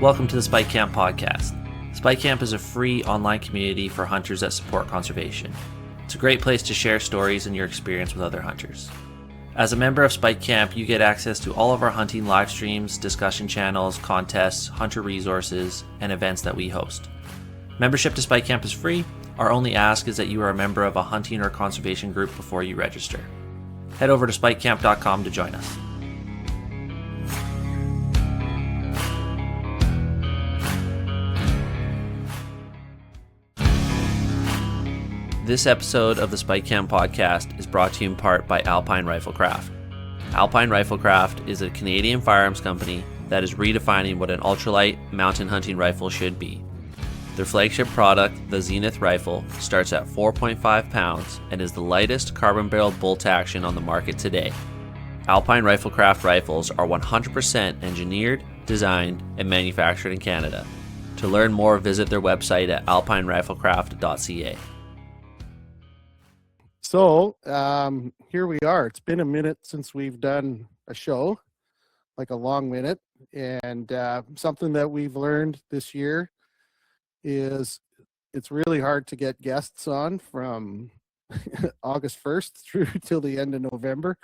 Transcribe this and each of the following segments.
Welcome to the Spike Camp podcast. Spike Camp is a free online community for hunters that support conservation. It's a great place to share stories and your experience with other hunters. As a member of Spike Camp, you get access to all of our hunting live streams, discussion channels, contests, hunter resources, and events that we host. Membership to Spike Camp is free. Our only ask is that you are a member of a hunting or conservation group before you register. Head over to spikecamp.com to join us. This episode of the Spike Camp podcast is brought to you in part by Alpine Riflecraft. Alpine Riflecraft is a Canadian firearms company that is redefining what an ultralight mountain hunting rifle should be. Their flagship product, the Zenith rifle, starts at 4.5 pounds and is the lightest carbon-barreled bolt action on the market today. Alpine Riflecraft rifles are 100% engineered, designed, and manufactured in Canada. To learn more, visit their website at alpineriflecraft.ca. So here we are. It's been a minute since we've done a show, like a long minute. And something that we've learned this year is it's really hard to get guests on from August 1st through till the end of November.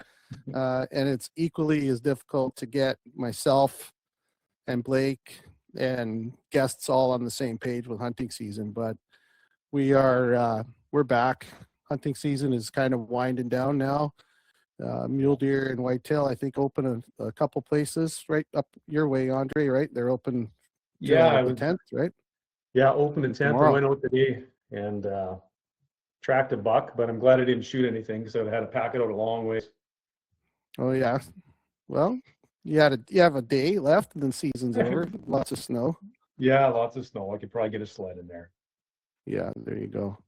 And it's equally as difficult to get myself and Blake and guests all on the same page with hunting season. But we're back. Hunting season is kind of winding down now. Mule deer and whitetail, I think, open a couple places right up your way, Andre, right? They're open the 10th, right? Yeah, open the 10th. Tomorrow. I went out today and tracked a buck, but I'm glad I didn't shoot anything because I had to pack it out a long ways. Oh, yeah. Well, you have a day left and then season's over. Lots of snow. Yeah, lots of snow. I could probably get a sled in there. Yeah, there you go.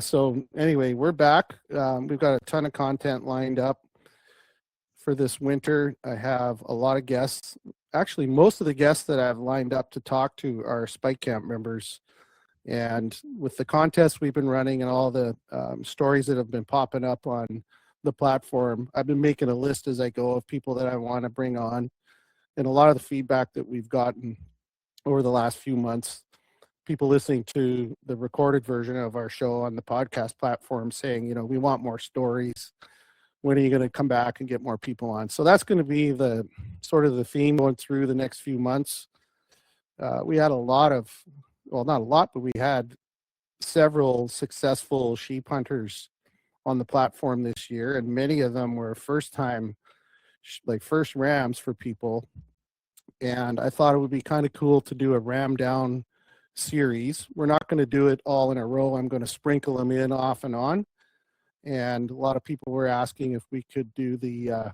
So anyway, we're back. We've got a ton of content lined up for this winter. I have a lot of guests. Actually, most of the guests that I've lined up to talk to are Spike Camp members. And with the contests we've been running and all the stories that have been popping up on the platform, I've been making a list as I go of people that I want to bring on. And a lot of the feedback that we've gotten over the last few months, people listening to the recorded version of our show on the podcast platform saying, we want more stories. When are you going to come back and get more people on? So that's going to be the sort of the theme going through the next few months. We had we had several successful sheep hunters on the platform this year, and many of them were first rams for people. And I thought it would be kind of cool to do a ram down series. We're not going to do it all in a row. I'm going to sprinkle them in off and on. And a lot of people were asking if we could do the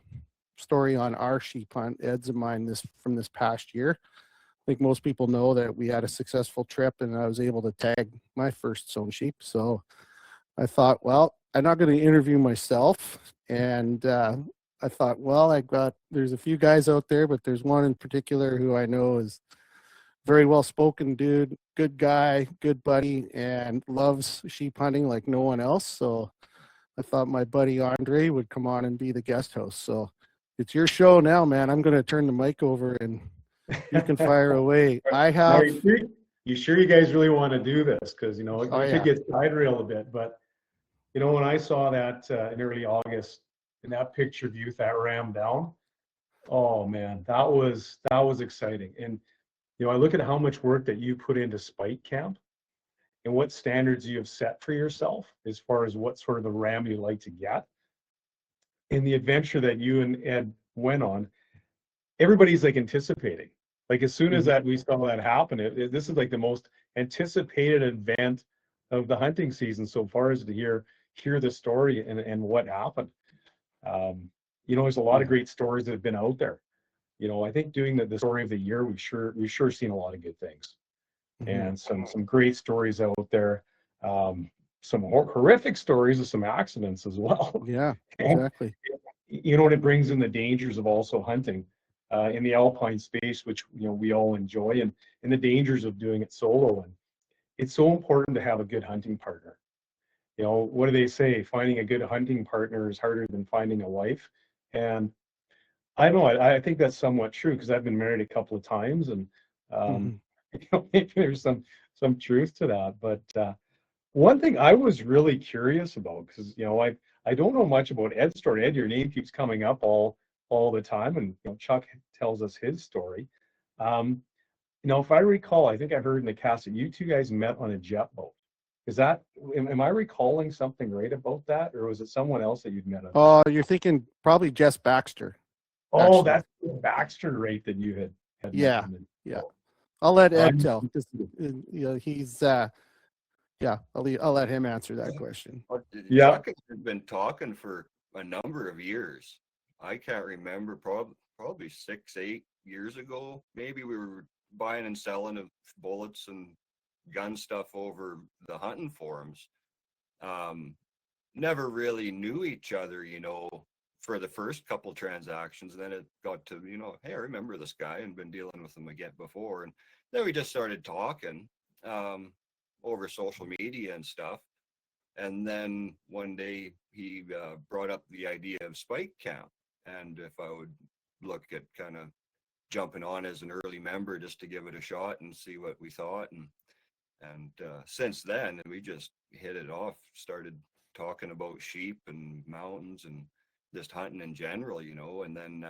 story on our sheep hunt, Ed's and mine, from this past year. I think most people know that we had a successful trip and I was able to tag my first zone sheep. So I thought, well, I'm not going to interview myself. And I thought, well, there's a few guys out there, but there's one in particular who I know is very well-spoken dude, good guy, good buddy, and loves sheep hunting like no one else. So I thought my buddy Andre would come on and be the guest host. So it's your show now, man. I'm going to turn the mic over and you can fire away. You sure you guys really want to do this? Because, I could get side railed a bit. But, when I saw that in early August, in that picture of you with that ram down, oh, man, that was exciting. And I look at how much work that you put into Spike Camp and what standards you have set for yourself as far as what sort of the ram you like to get. And the adventure that you and Ed went on, everybody's like anticipating. Like as soon as we saw that happen, this is like the most anticipated event of the hunting season so far, is to hear the story and what happened. There's a lot of great stories that have been out there. I think doing the story of the year, we've sure seen a lot of good things, and some great stories out there. Some horrific stories of some accidents as well. Yeah, exactly. And it brings in the dangers of also hunting in the alpine space, which we all enjoy, and the dangers of doing it solo. And it's so important to have a good hunting partner. What do they say? Finding a good hunting partner is harder than finding a wife. And I know. I think that's somewhat true because I've been married a couple of times, and Mhm. maybe there's some truth to that. But one thing I was really curious about, because I don't know much about Ed's story. Ed, your name keeps coming up all the time, and Chuck tells us his story. Um, if I recall, I think I heard in the cast that you two guys met on a jet boat. Is that am I recalling something right about that, or was it someone else that you'd met on a Oh, jet? you're thinking probably Jess Baxter, Oh, actually. that's the Baxter rate that you had met Yeah, on the yeah. boat. I'll let Ed I'm tell. Just, he's yeah. I'll let him answer that question. Yeah. Chuck has been talking for a number of years. I can't remember, probably 6, 8 years ago. Maybe we were buying and selling of bullets and gun stuff over the hunting forums. Never really knew each other, for the first couple transactions. And then it got to, hey, I remember this guy and been dealing with him again before. And then we just started talking over social media and stuff. And then one day he brought up the idea of Spike Camp, and if I would look at kind of jumping on as an early member just to give it a shot and see what we thought. And since then, we just hit it off, started talking about sheep and mountains and just hunting in general, and then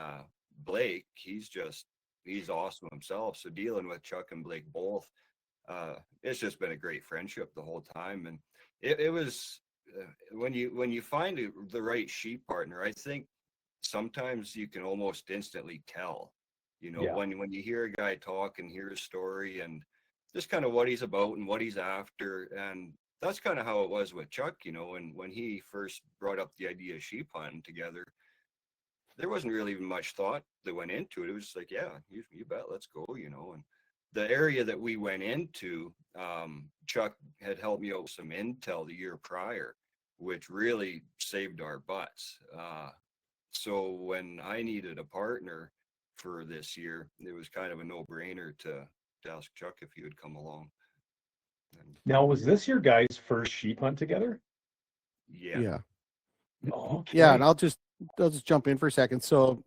Blake, he's awesome himself. So dealing with Chuck and Blake both, it's just been a great friendship the whole time. And it was when you find the right sheep partner, I think sometimes you can almost instantly tell, Yeah. when you hear a guy talk and hear his story and just kind of what he's about and what he's after. And that's kind of how it was with Chuck, and when he first brought up the idea of sheep hunting together, there wasn't really even much thought that went into it. It was just like, yeah, you bet, let's go, and the area that we went into, Chuck had helped me out with some intel the year prior, which really saved our butts. So when I needed a partner for this year, it was kind of a no-brainer to ask Chuck if he would come along. And Now, was this your guys' first sheep hunt together? yeah. Yeah. Oh, okay. Yeah, and I'll just jump in for a second. So,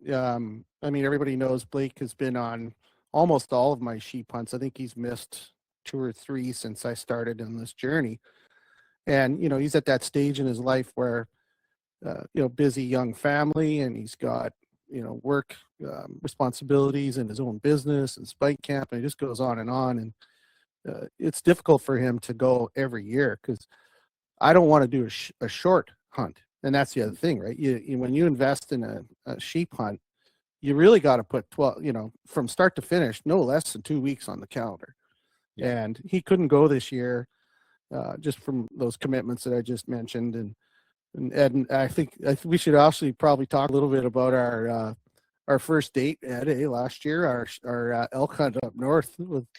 everybody knows Blake has been on almost all of my sheep hunts. I think he's missed 2 or 3 since I started in this journey. And, he's at that stage in his life where, busy young family, and he's got, work responsibilities and his own business and Spike Camp, and it just goes on. And it's difficult for him to go every year because I don't want to do a short hunt. And that's the other thing, right? When you invest in a sheep hunt, you really got to put 12, from start to finish, no less than 2 weeks on the calendar. Yeah. And he couldn't go this year just from those commitments that I just mentioned. And Ed, and I think we should actually probably talk a little bit about our first date, Ed, last year, our elk hunt up north.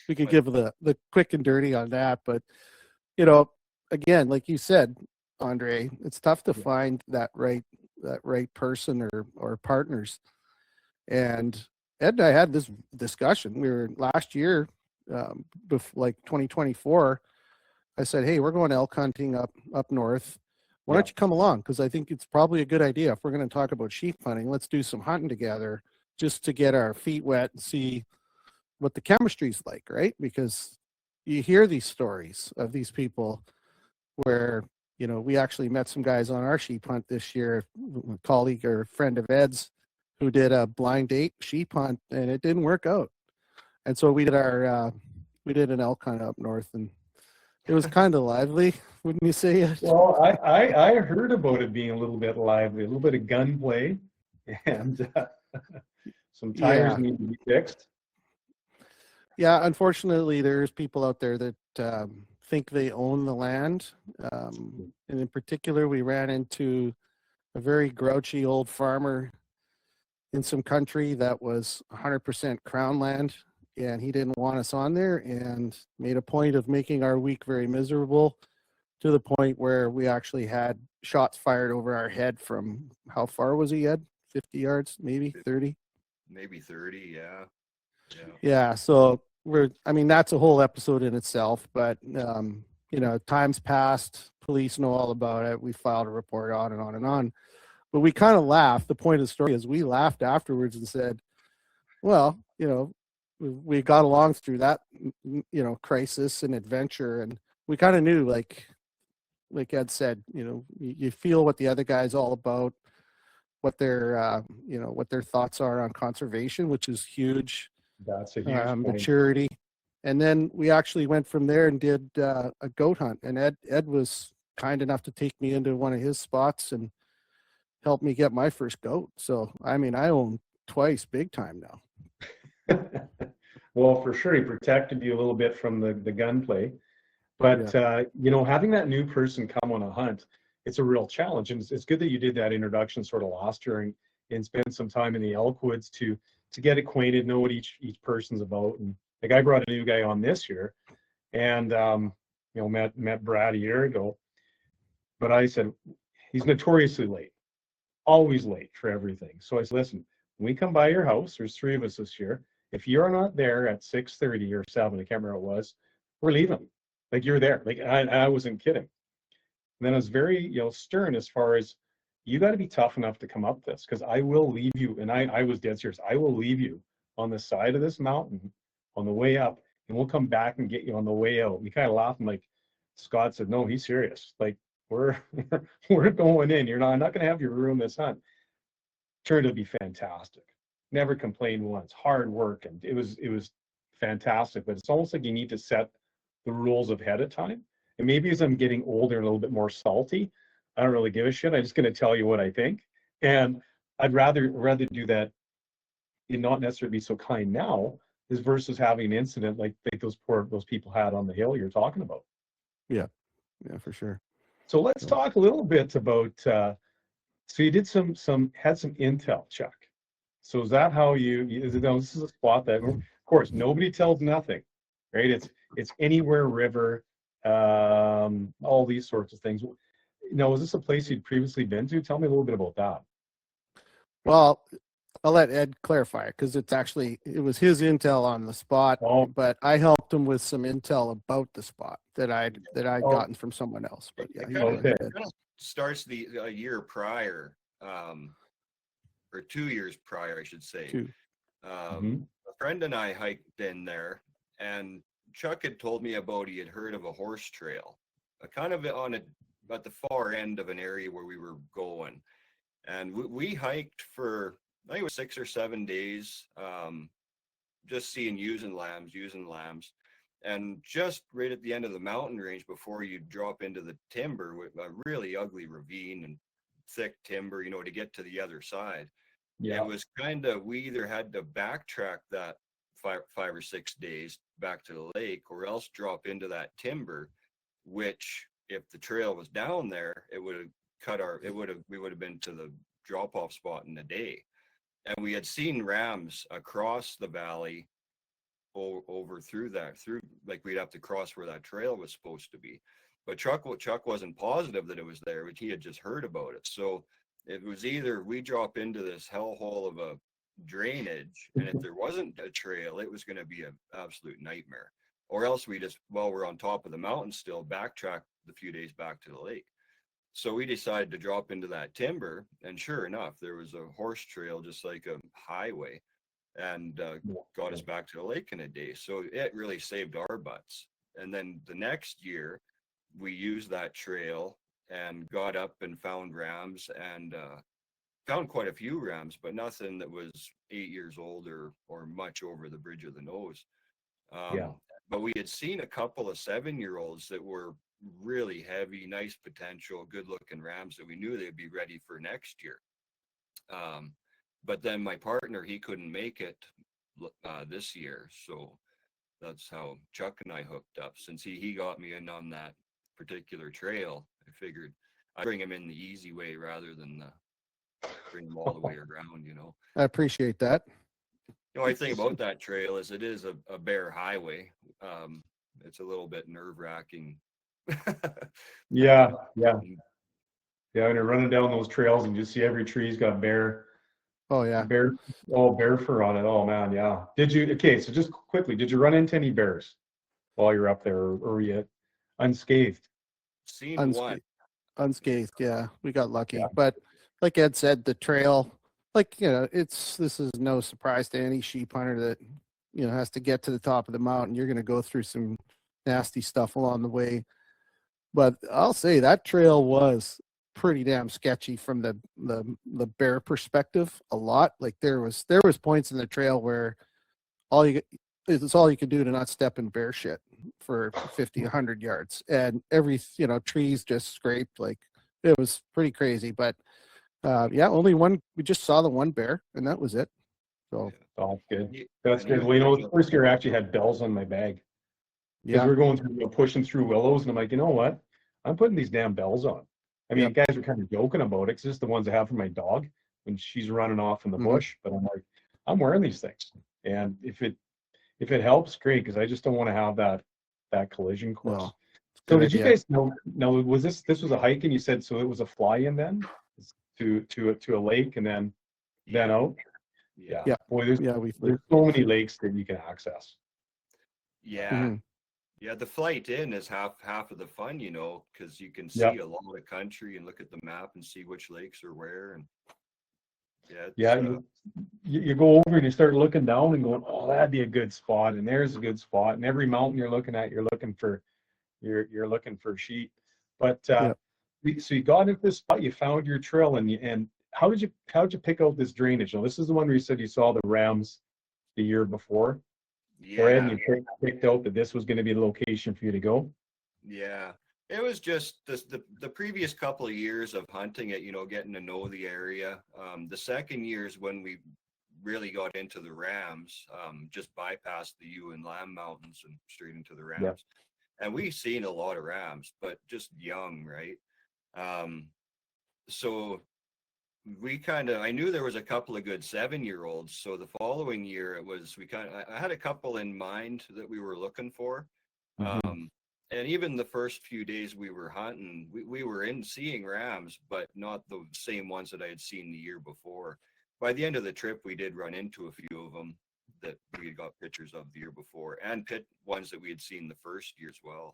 We could give the quick and dirty on that. But, again, like you said, Andre, it's tough to find that right person or partners. And Ed and I had this discussion. We were last year, like 2024. I said, hey, we're going elk hunting up north. Why don't you come along? Because I think it's probably a good idea. If we're going to talk about sheep hunting, let's do some hunting together just to get our feet wet and see what the chemistry's like, right? Because you hear these stories of these people where, we actually met some guys on our sheep hunt this year, a colleague or friend of Ed's who did a blind date sheep hunt, and it didn't work out. And so we did an elk hunt up north, and it was kind of lively, wouldn't you say it? Well, I heard about it being a little bit lively, a little bit of gunplay, and some tires need to be fixed. Yeah, unfortunately, there's people out there that think they own the land. And in particular, we ran into a very grouchy old farmer in some country that was 100% crown land, and he didn't want us on there and made a point of making our week very miserable, to the point where we actually had shots fired over our head from, how far was he, Ed? 50 yards, maybe 30? Maybe 30, yeah. Yeah, so that's a whole episode in itself, but time's passed, police know all about it, we filed a report, on and on and on. But we kind of laughed. The point of the story is we laughed afterwards and said, well, we got along through that, crisis and adventure. And we kind of knew, like Ed said, you feel what the other guy's all about, what their, what their thoughts are on conservation, which is huge. That's a huge maturity. And then we actually went from there and did a goat hunt. And Ed was kind enough to take me into one of his spots and help me get my first goat. So, I mean, I own twice big time now. Well, for sure, he protected you a little bit from the gunplay. But, having that new person come on a hunt, it's a real challenge. And it's good that you did that introduction sort of last year and spend some time in the elk woods to get acquainted, know what each person's about. And like I brought a new guy on this year and, met Brad a year ago. But I said, he's notoriously late, always late for everything. So I said, listen, when we come by your house, there's 3 of us this year. If you're not there at 6:30 or 7, I can't remember what it was, we're leaving. Like, you're there. Like, I wasn't kidding. And then I was very, stern as far as, you got to be tough enough to come up this, because I will leave you. And I was dead serious. I will leave you on the side of this mountain on the way up, and we'll come back and get you on the way out. We kind of laughed, and like Scott said, no, he's serious. Like, we're going in. I'm not going to have you ruin this hunt. Turned out to be fantastic. Never complained once. Hard work, and it was fantastic. But it's almost like you need to set the rules ahead of time. And maybe as I'm getting older and a little bit more salty, I don't really give a shit. I'm just going to tell you what I think. And I'd rather do that and not necessarily be so kind now, is versus having an incident like those people had on the hill you're talking about. Yeah, for sure. So let's talk a little bit about, so you did had some intel, Chuck. So is that how this is a spot that, of course, nobody tells nothing, right? It's anywhere river, all these sorts of things. Was this a place you'd previously been to? Tell me a little bit about that. Well, I'll let Ed clarify it, because it was his intel on the spot, but I helped him with some intel about the spot that I'd gotten from someone else. But yeah, it starts a year prior, or 2 years prior, I should say. A friend and I hiked in there, and Chuck had told me he had heard of a horse trail, kind of at the far end of an area where we were going. And we hiked for, I think it was 6 or 7 days, just seeing using lambs. And just right at the end of the mountain range, before you drop into the timber, with a really ugly ravine and thick timber, to get to the other side. Yeah. It was kind of, we either had to backtrack that 5 or 6 days back to the lake, or else drop into that timber, which, if the trail was down there, it would have we would have been to the drop off spot in a day. And we had seen rams across the valley over through like, we'd have to cross where that trail was supposed to be. But Chuck wasn't positive that it was there, but he had just heard about it. So it was either we drop into this hellhole of a drainage, and if there wasn't a trail, it was going to be an absolute nightmare. Or else we just, while we're on top of the mountain still, backtrack the few days back to the lake. So we decided to drop into that timber, and sure enough, there was a horse trail, just like a highway, and got us back to the lake in a day. So it really saved our butts. And then the next year, we used that trail and got up and found rams, and found quite a few rams, but nothing that was 8 years old or much over the bridge of the nose. But we had seen a couple of 7-year-olds that were really heavy, nice potential, good looking rams that we knew they'd be ready for next year. But then my partner, he couldn't make it this year. So that's how Chuck and I hooked up. Since he got me in on that particular trail, I figured I'd bring him in the easy way rather than bring him all the way around, I appreciate that. The only thing about that trail is it is a bare highway. It's a little bit nerve-wracking. Yeah. And you're running down those trails and you see every tree's got bare fur on it. Oh man, yeah. So just quickly, did you run into any bears while you're up there, or were you unscathed? Seen one. Unscathed, yeah. We got lucky. Yeah. But like Ed said, the trail, like, this is no surprise to any sheep hunter that, has to get to the top of the mountain. You're going to go through some nasty stuff along the way. But I'll say that trail was pretty damn sketchy from the bear perspective a lot. Like there was points in the trail where it's all you could do to not step in bear shit for 50, 100 yards. And every, trees just scraped. Like it was pretty crazy. But only one, we just saw the one bear and that was it. So that's good. That's good. Well, the first year I actually had bells on my bag. Because we're going through, pushing through willows, and I'm like, you know what? I'm putting these damn bells on. I mean, guys were kind of joking about it, because it's just the ones I have for my dog when she's running off in the bush. But I'm like, I'm wearing these things, and if it helps, great, because I just don't want to have that collision course. No. So did you guys know? No, was this was a hike, and you said so it was a fly-in then to a lake, and then out. Yeah. Boy, there's so many lakes that you can access. Yeah. Yeah, the flight in is half of the fun, because you can see a lot of country and look at the map and see which lakes are where. And you go over and you start looking down and going, oh, that'd be a good spot, and there's a good spot, and every mountain you're looking at, you're looking for sheep. But so you got into this spot, you found your trail, and how'd you pick out this drainage? Now, this is the one where you said you saw the rams the year before. Yeah. And you picked out that this was going to be the location for you to go. Yeah, it was just the previous couple of years of hunting it, getting to know the area. The second year is when we really got into the rams, just bypassed the Ewe and Lamb Mountains and straight into the rams. Yeah. And we've seen a lot of rams, but just young, right? So I knew there was a couple of good 7-year-olds. So the following year I had a couple in mind that we were looking for. And even the first few days we were hunting, we were seeing rams, but not the same ones that I had seen the year before. By the end of the trip, we did run into a few of them that we got pictures of the year before, and ones that we had seen the first year as well.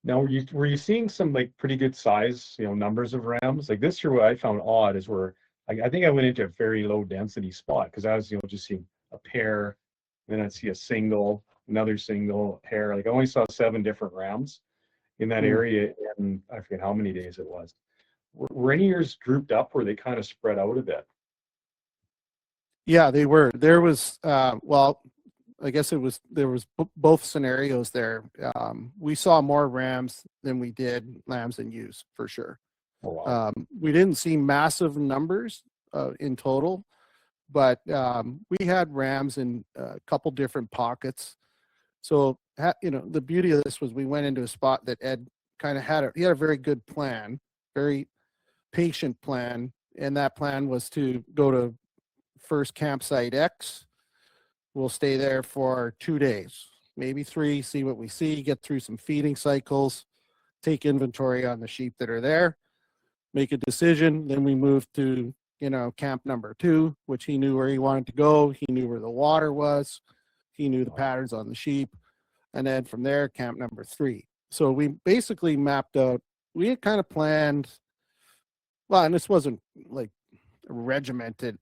Now, were you seeing some like pretty good size, numbers of rams? Like this year, what I found odd is I think I went into a very low density spot, because I was, just seeing a pair, then I'd see a single, another single pair. Like I only saw 7 different rams in that area, and I forget how many days it was. Were any years grouped up, where they kind of spread out a bit? Yeah, they were. There was, I guess there was both scenarios there. We saw more rams than we did lambs and ewes, for sure. Oh, wow. We didn't see massive numbers in total, but we had rams in a couple different pockets. So, the beauty of this was we went into a spot that Ed kind of had a very good plan, very patient plan. And that plan was to go to first campsite X. We'll stay there for 2 days, maybe 3, see what we see, get through some feeding cycles, take inventory on the sheep that are there, make a decision. Then we move to, camp number 2, which he knew where he wanted to go. He knew where the water was. He knew the patterns on the sheep. And then from there, camp number 3. So we basically mapped out, we had kind of planned, well, and this wasn't like regimented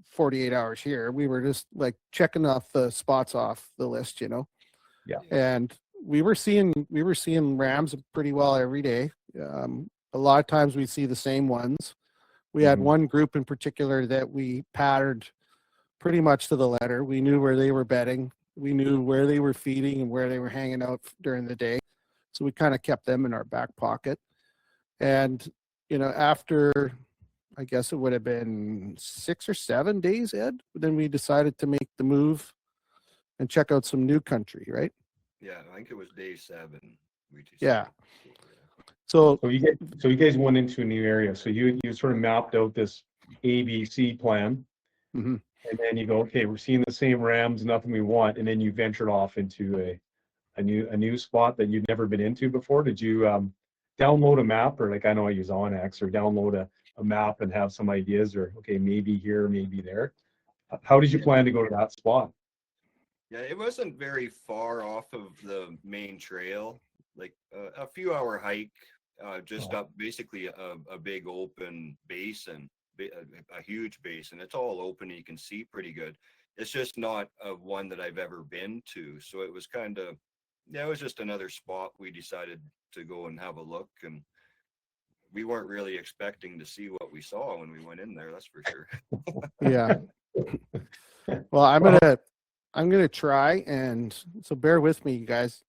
48 hours here. We were just like checking off the spots off the list. And we were seeing rams pretty well every day. A lot of times we see the same ones. We had one group in particular that we patterned pretty much to the letter. We knew where they were bedding, we knew where they were feeding and where they were hanging out during the day, so we kind of kept them in our back pocket. And after, I guess it would have been 6 or 7 days, Ed, then we decided to make the move and check out some new country, right? Yeah, I think it was day 7. Yeah. So you guys went into a new area. So you sort of mapped out this ABC plan, and then you go, okay, we're seeing the same rams, nothing we want, and then you ventured off into a new spot that you'd never been into before. Did you download a map, or like I know I use Onyx, or download a map and have some ideas, or okay, maybe here, maybe there? How did you plan to go to that spot? Yeah, it wasn't very far off of the main trail, like a few hour hike, just up basically a big open basin. a huge basin. It's all open and you can see pretty good. It's just not one that I've ever been to. So it was kind of, yeah, it was just another spot we decided to go and have a look. And we weren't really expecting to see what we saw when we went in there. That's for sure. Yeah. Well, I'm gonna try, and so bear with me, you guys.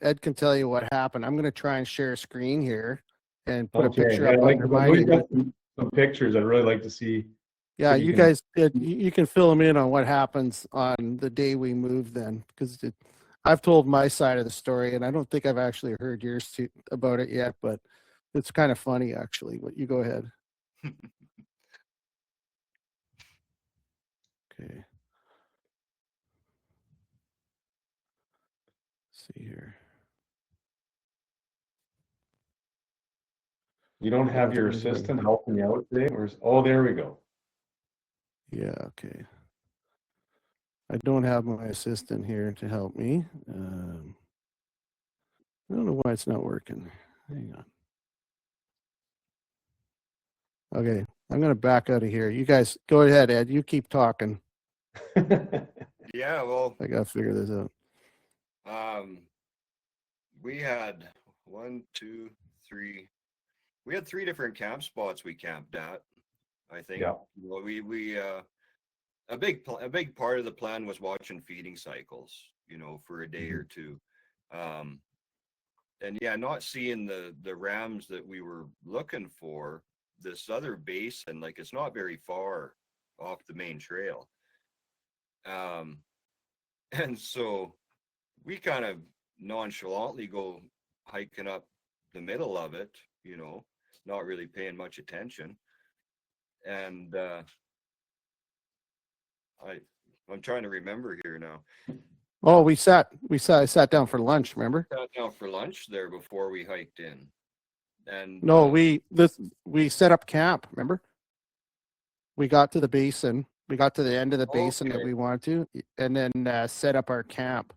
Ed can tell you what happened. I'm gonna try and share a screen here and put a picture up under my name. Some pictures I'd really like to see. Yeah, you guys, you can fill them in on what happens on the day we move then, because I've told my side of the story, and I don't think I've actually heard yours about it yet, but it's kind of funny actually. But you go ahead. Okay. See here. You don't have your assistant helping you out today? Oh, there we go. Yeah, okay. I don't have my assistant here to help me. I don't know why it's not working. Hang on. Okay, I'm going to back out of here. You guys go ahead, Ed. You keep talking. Yeah, well, I got to figure this out. We had 3 different camp spots we camped at. I think. Yeah. Well, we a big part of the plan was watching feeding cycles, for a day or two. And yeah, not seeing the rams that we were looking for. This other basin, like, it's not very far off the main trail. And so we kind of nonchalantly go hiking up the middle of it, not really paying much attention. And I'm trying to remember here now. Oh, I sat down for lunch, remember? Sat down for lunch there before we hiked in. And no, we set up camp, remember? We got to the basin. We got to the end of the basin that we wanted to, and then set up our camp.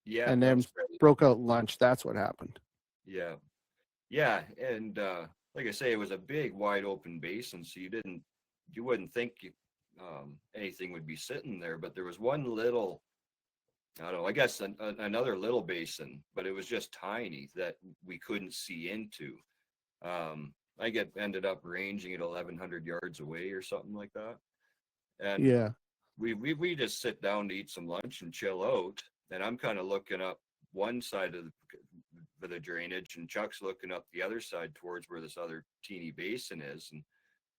Yeah. And then broke out lunch. That's what happened. Yeah. Yeah. And like I say, it was a big, wide open basin, so you wouldn't think anything would be sitting there, but there was one little, I don't know, I guess another little basin, but it was just tiny that we couldn't see into. I ended up ranging at 1,100 yards away or something like that. And yeah, we just sit down to eat some lunch and chill out. And I'm kind of looking up one side of the drainage, and Chuck's looking up the other side towards where this other teeny basin is. And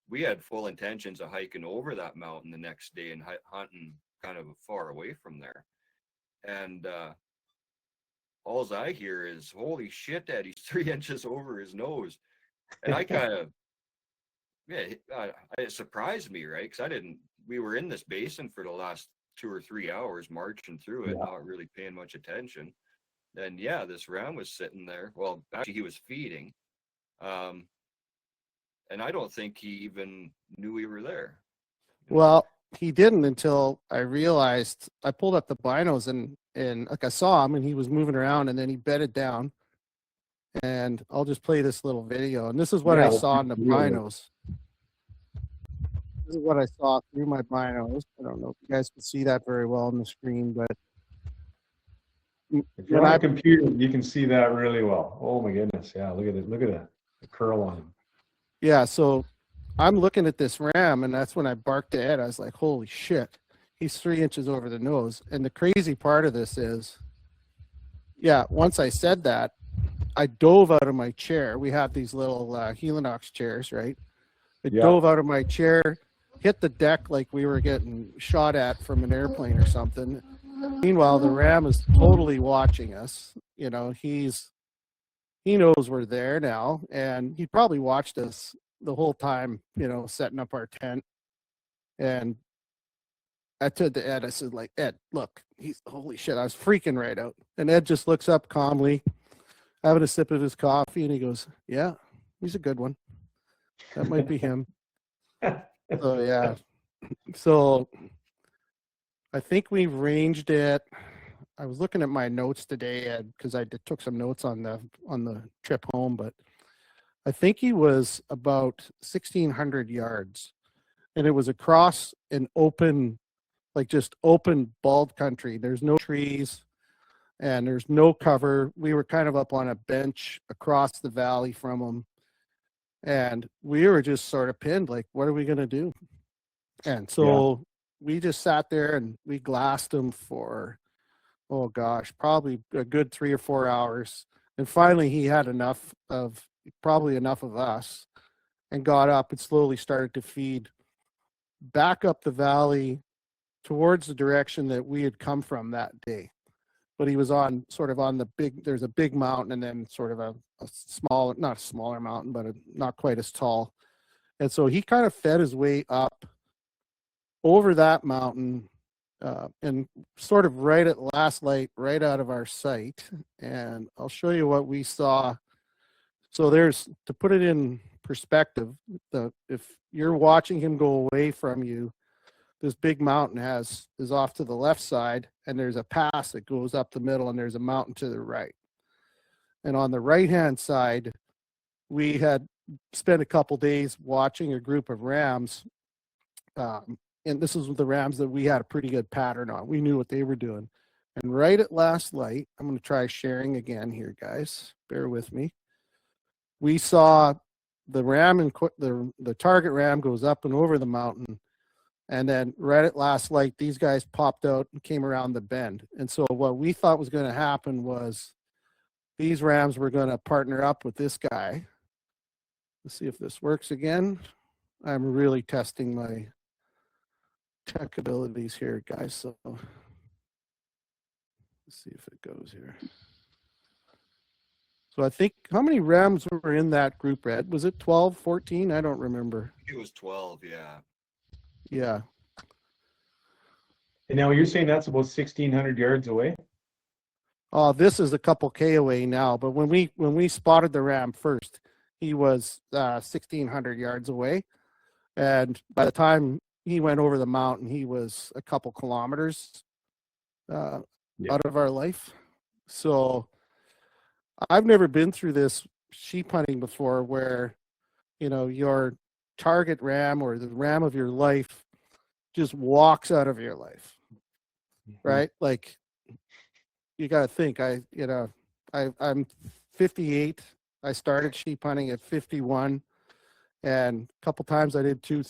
we had full intentions of hiking over that mountain the next day and hunting kind of far away from there. And all I hear is, holy shit, Dad, he's 3 inches over his nose. And I kind of, it surprised me, right? Because we were in this basin for the last 2 or 3 hours marching through it, not really paying much attention. And yeah, this ram was sitting there. Well, actually he was feeding. And I don't think he even knew we were there. Well, he didn't until I realized. I pulled up the binos and like I saw him, and he was moving around, and then he bedded down. And I'll just play this little video. And this is what I saw in the binos. This is what I saw through my binos. I don't know if you guys can see that very well on the screen, but if you're on a computer, you can see that really well. Oh my goodness. Yeah, look at it. Look at the curl on him. Yeah, so I'm looking at this ram, and that's when I barked to Ed. I was like, holy shit, he's 3 inches over the nose. And the crazy part of this is, once I said that, I dove out of my chair. We have these little Helinox chairs, right? I dove out of my chair, hit the deck like we were getting shot at from an airplane or something. Meanwhile, the ram is totally watching us. He knows we're there now, and he probably watched us the whole time, setting up our tent. And I told to Ed, I said, like, Ed, look, holy shit, I was freaking right out. And Ed just looks up calmly, having a sip of his coffee, and he goes, yeah, he's a good one. That might be him. So, yeah. So I think we ranged it. I was looking at my notes today, Ed, because I took some notes on the trip home, but I think he was about 1,600 yards and it was across an open, like just open bald country. There's no trees and there's no cover. We were kind of up on a bench across the valley from them, and we were just sort of pinned, like, what are we going to do? And so we just sat there and we glassed them for, oh gosh, probably a good 3 or 4 hours. And finally he had probably enough of us, and got up and slowly started to feed back up the valley towards the direction that we had come from that day. But he was on there's a big mountain, and then sort of a small, not a smaller mountain, but not quite as tall. And so he kind of fed his way up over that mountain, and sort of right at last light, right out of our sight. And I'll show you what we saw. So there's, to put it in perspective, if you're watching him go away from you, this big mountain is off to the left side, and there's a pass that goes up the middle, and there's a mountain to the right. And on the right-hand side, we had spent a couple days watching a group of rams, and this is the rams that we had a pretty good pattern on. We knew what they were doing. And right at last light, I'm going to try sharing again here, guys. Bear with me. We saw the ram, and the target ram goes up and over the mountain. And then right at last light, these guys popped out and came around the bend. And so what we thought was going to happen was these rams were going to partner up with this guy. Let's see if this works again. I'm really testing my tech abilities here, guys. So let's see if it goes here. So I think, how many rams were in that group, Red? Was it 12, 14? I don't remember. It was 12, yeah. Yeah. And now you're saying that's about 1,600 yards away? This is a couple K away now, but when we spotted the ram first, he was 1,600 yards away. And by the time he went over the mountain, he was a couple kilometers out of our life. So I've never been through this sheep hunting before where, your target ram or the ram of your life just walks out of your life, right? Like, you got to think, I'm 58. I started sheep hunting at 51, and a couple times I did two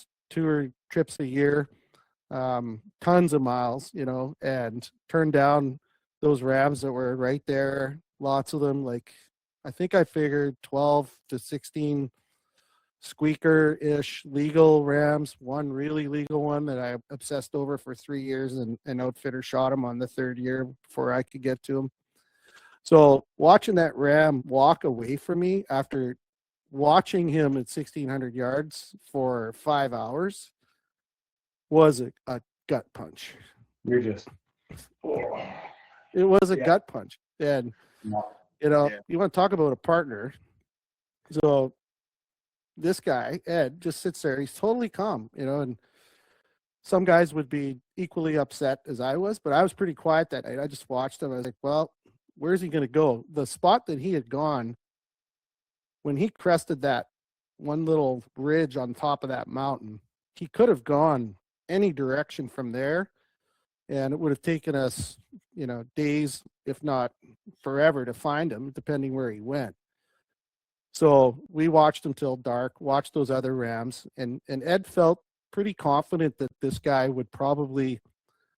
trips a year, tons of miles, and turned down those rams that were right there, lots of them. Like, I think I figured 12 to 16 squeaker-ish legal rams, one really legal one that I obsessed over for 3 years, and an outfitter shot him on the 3rd year before I could get to him. So watching that ram walk away from me after watching him at 1,600 yards for 5 hours was a gut punch. You're just... It was a gut punch. And, you want to talk about a partner. So this guy, Ed, just sits there. He's totally calm, and some guys would be equally upset as I was, but I was pretty quiet that night. I just watched him. I was like, well, where's he going to go? The spot that he had gone, when he crested that one little ridge on top of that mountain, he could have gone any direction from there, and it would have taken us, days, if not forever, to find him, depending where he went. So we watched him till dark, watched those other rams, and Ed felt pretty confident that this guy would probably,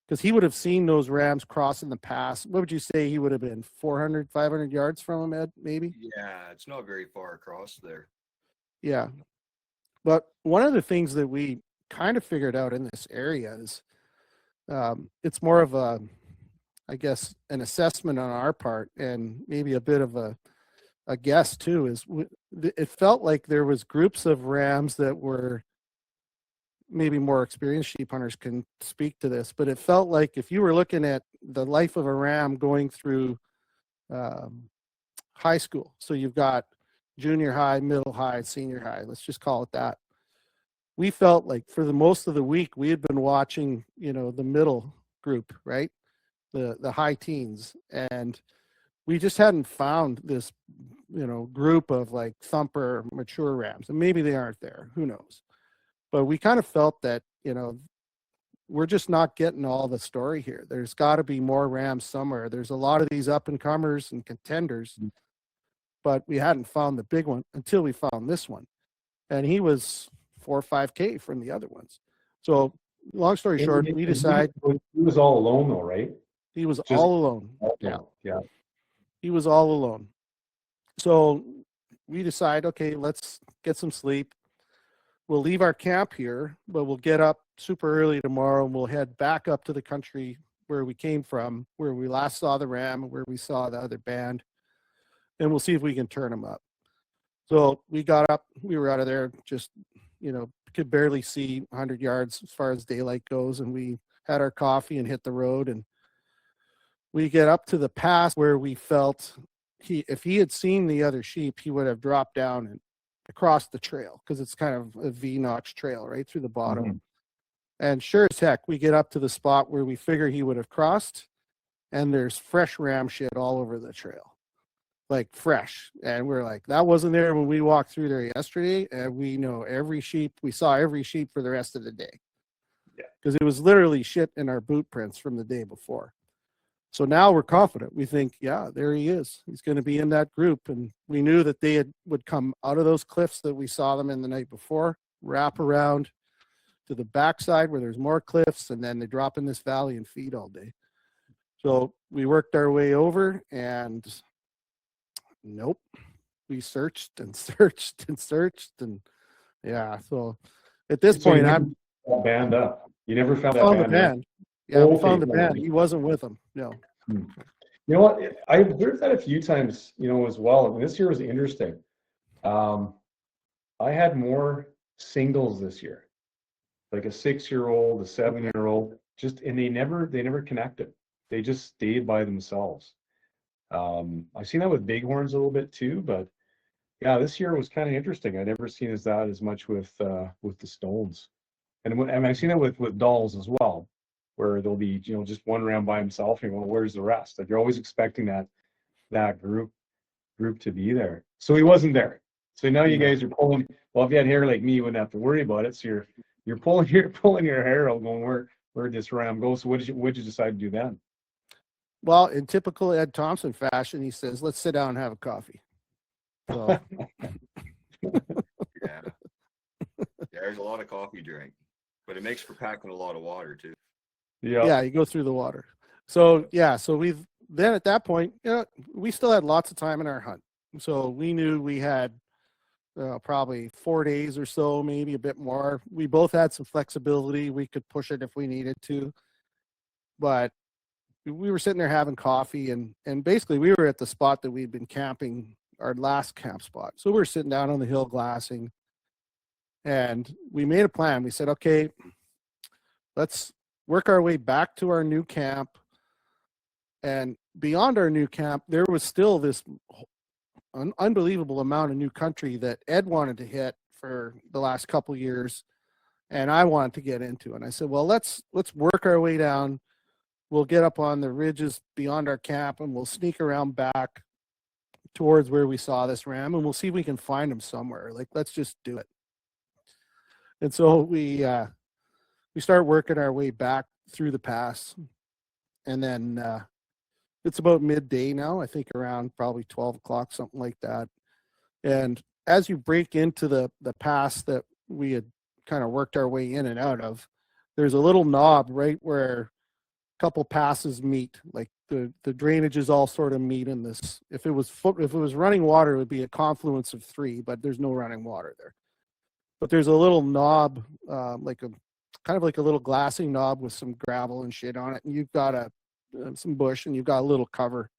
because he would have seen those rams crossing the pass. What would you say he would have been, 400, 500 yards from him, Ed, maybe? Yeah, it's not very far across there. Yeah. But one of the things that we kind of figured out in this area is it's more of an assessment on our part, and maybe a bit of a guess too, is it felt like there was groups of rams that were, maybe more experienced sheep hunters can speak to this, but it felt like if you were looking at the life of a ram going through high school, so you've got junior high, middle high, senior high, let's just call it that. We felt like for the most of the week, we had been watching, the middle group, right? The high teens. And we just hadn't found this, group of like thumper mature rams. And maybe they aren't there, who knows? But we kind of felt that, we're just not getting all the story here. There's got to be more rams somewhere. There's a lot of these up and comers and contenders, but we hadn't found the big one until we found this one. And he was 4 or 5K from the other ones. So long story short, we decide. He was all alone though, right? He was all alone. Yeah. He was all alone. So we decide, okay, let's get some sleep. We'll leave our camp here, but we'll get up super early tomorrow and we'll head back up to the country where we came from, where we last saw the ram, where we saw the other band, and we'll see if we can turn them up. So we got up, we were out of there, just, could barely see 100 yards as far as daylight goes, and we had our coffee and hit the road, and we get up to the pass where we felt if he had seen the other sheep, he would have dropped down and across the trail, because it's kind of a V-notch trail right through the bottom. Mm-hmm. And sure as heck, we get up to the spot where we figure he would have crossed, and there's fresh ram shit all over the trail, like fresh. And we're like, that wasn't there when we walked through there yesterday, and we know we saw every sheep for the rest of the day. Yeah, because it was literally shit in our boot prints from the day before. So now we're confident. We think, yeah, there he is. He's going to be in that group. And we knew that they would come out of those cliffs that we saw them in the night before, wrap around to the backside where there's more cliffs, and then they drop in this valley and feed all day. So we worked our way over, and nope. We searched and searched and searched, and yeah. So at this point, I'm band up. You never found the band. Yeah, we found the band. He wasn't with them. No. You know what? I observed that a few times, as well. And this year was interesting. I had more singles this year, like a 6-year-old, a 7-year-old, and they never connected. They just stayed by themselves. I've seen that with bighorns a little bit too, but yeah, this year was kind of interesting. I never seen that as much with the stones, and I've seen it with dolls as well, where there'll be just one ram by himself, and where's the rest? Like you're always expecting that group to be there. So he wasn't there. So now you guys are pulling. Well, if you had hair like me, you wouldn't have to worry about it. So you're pulling your hair out, going where'd this ram go? So what did you decide to do then? Well, in typical Ed Thompson fashion, he says, "Let's sit down and have a coffee." So. Yeah, there's a lot of coffee drink, but it makes for packing a lot of water too. Yeah, you go through the water. So we've then at that point, we still had lots of time in our hunt. So we knew we had probably 4 days or so, maybe a bit more. We both had some flexibility. We could push it if we needed to, but we were sitting there having coffee, and basically we were at the spot that we'd been camping, our last camp spot. So we were sitting down on the hill glassing, and we made a plan. We said, okay, let's work our way back to our new camp. And beyond our new camp, there was still this unbelievable amount of new country that Ed wanted to hit for the last couple of years, and I wanted to get into. And I said, well, let's work our way down. We'll get up on the ridges beyond our camp, and we'll sneak around back towards where we saw this ram, and we'll see if we can find him somewhere. Like, let's just do it. And so we start working our way back through the pass, and then it's about midday now, I think around probably 12 o'clock, something like that. And as you break into the pass that we had kind of worked our way in and out of, there's a little knob right where a couple passes meet, like the drainages all sort of meet in this. If it was running water, it would be a confluence of 3, but there's no running water there. But there's a little knob, like a kind of like a little glassing knob with some gravel and shit on it, and you've got some bush, and you've got a little cover.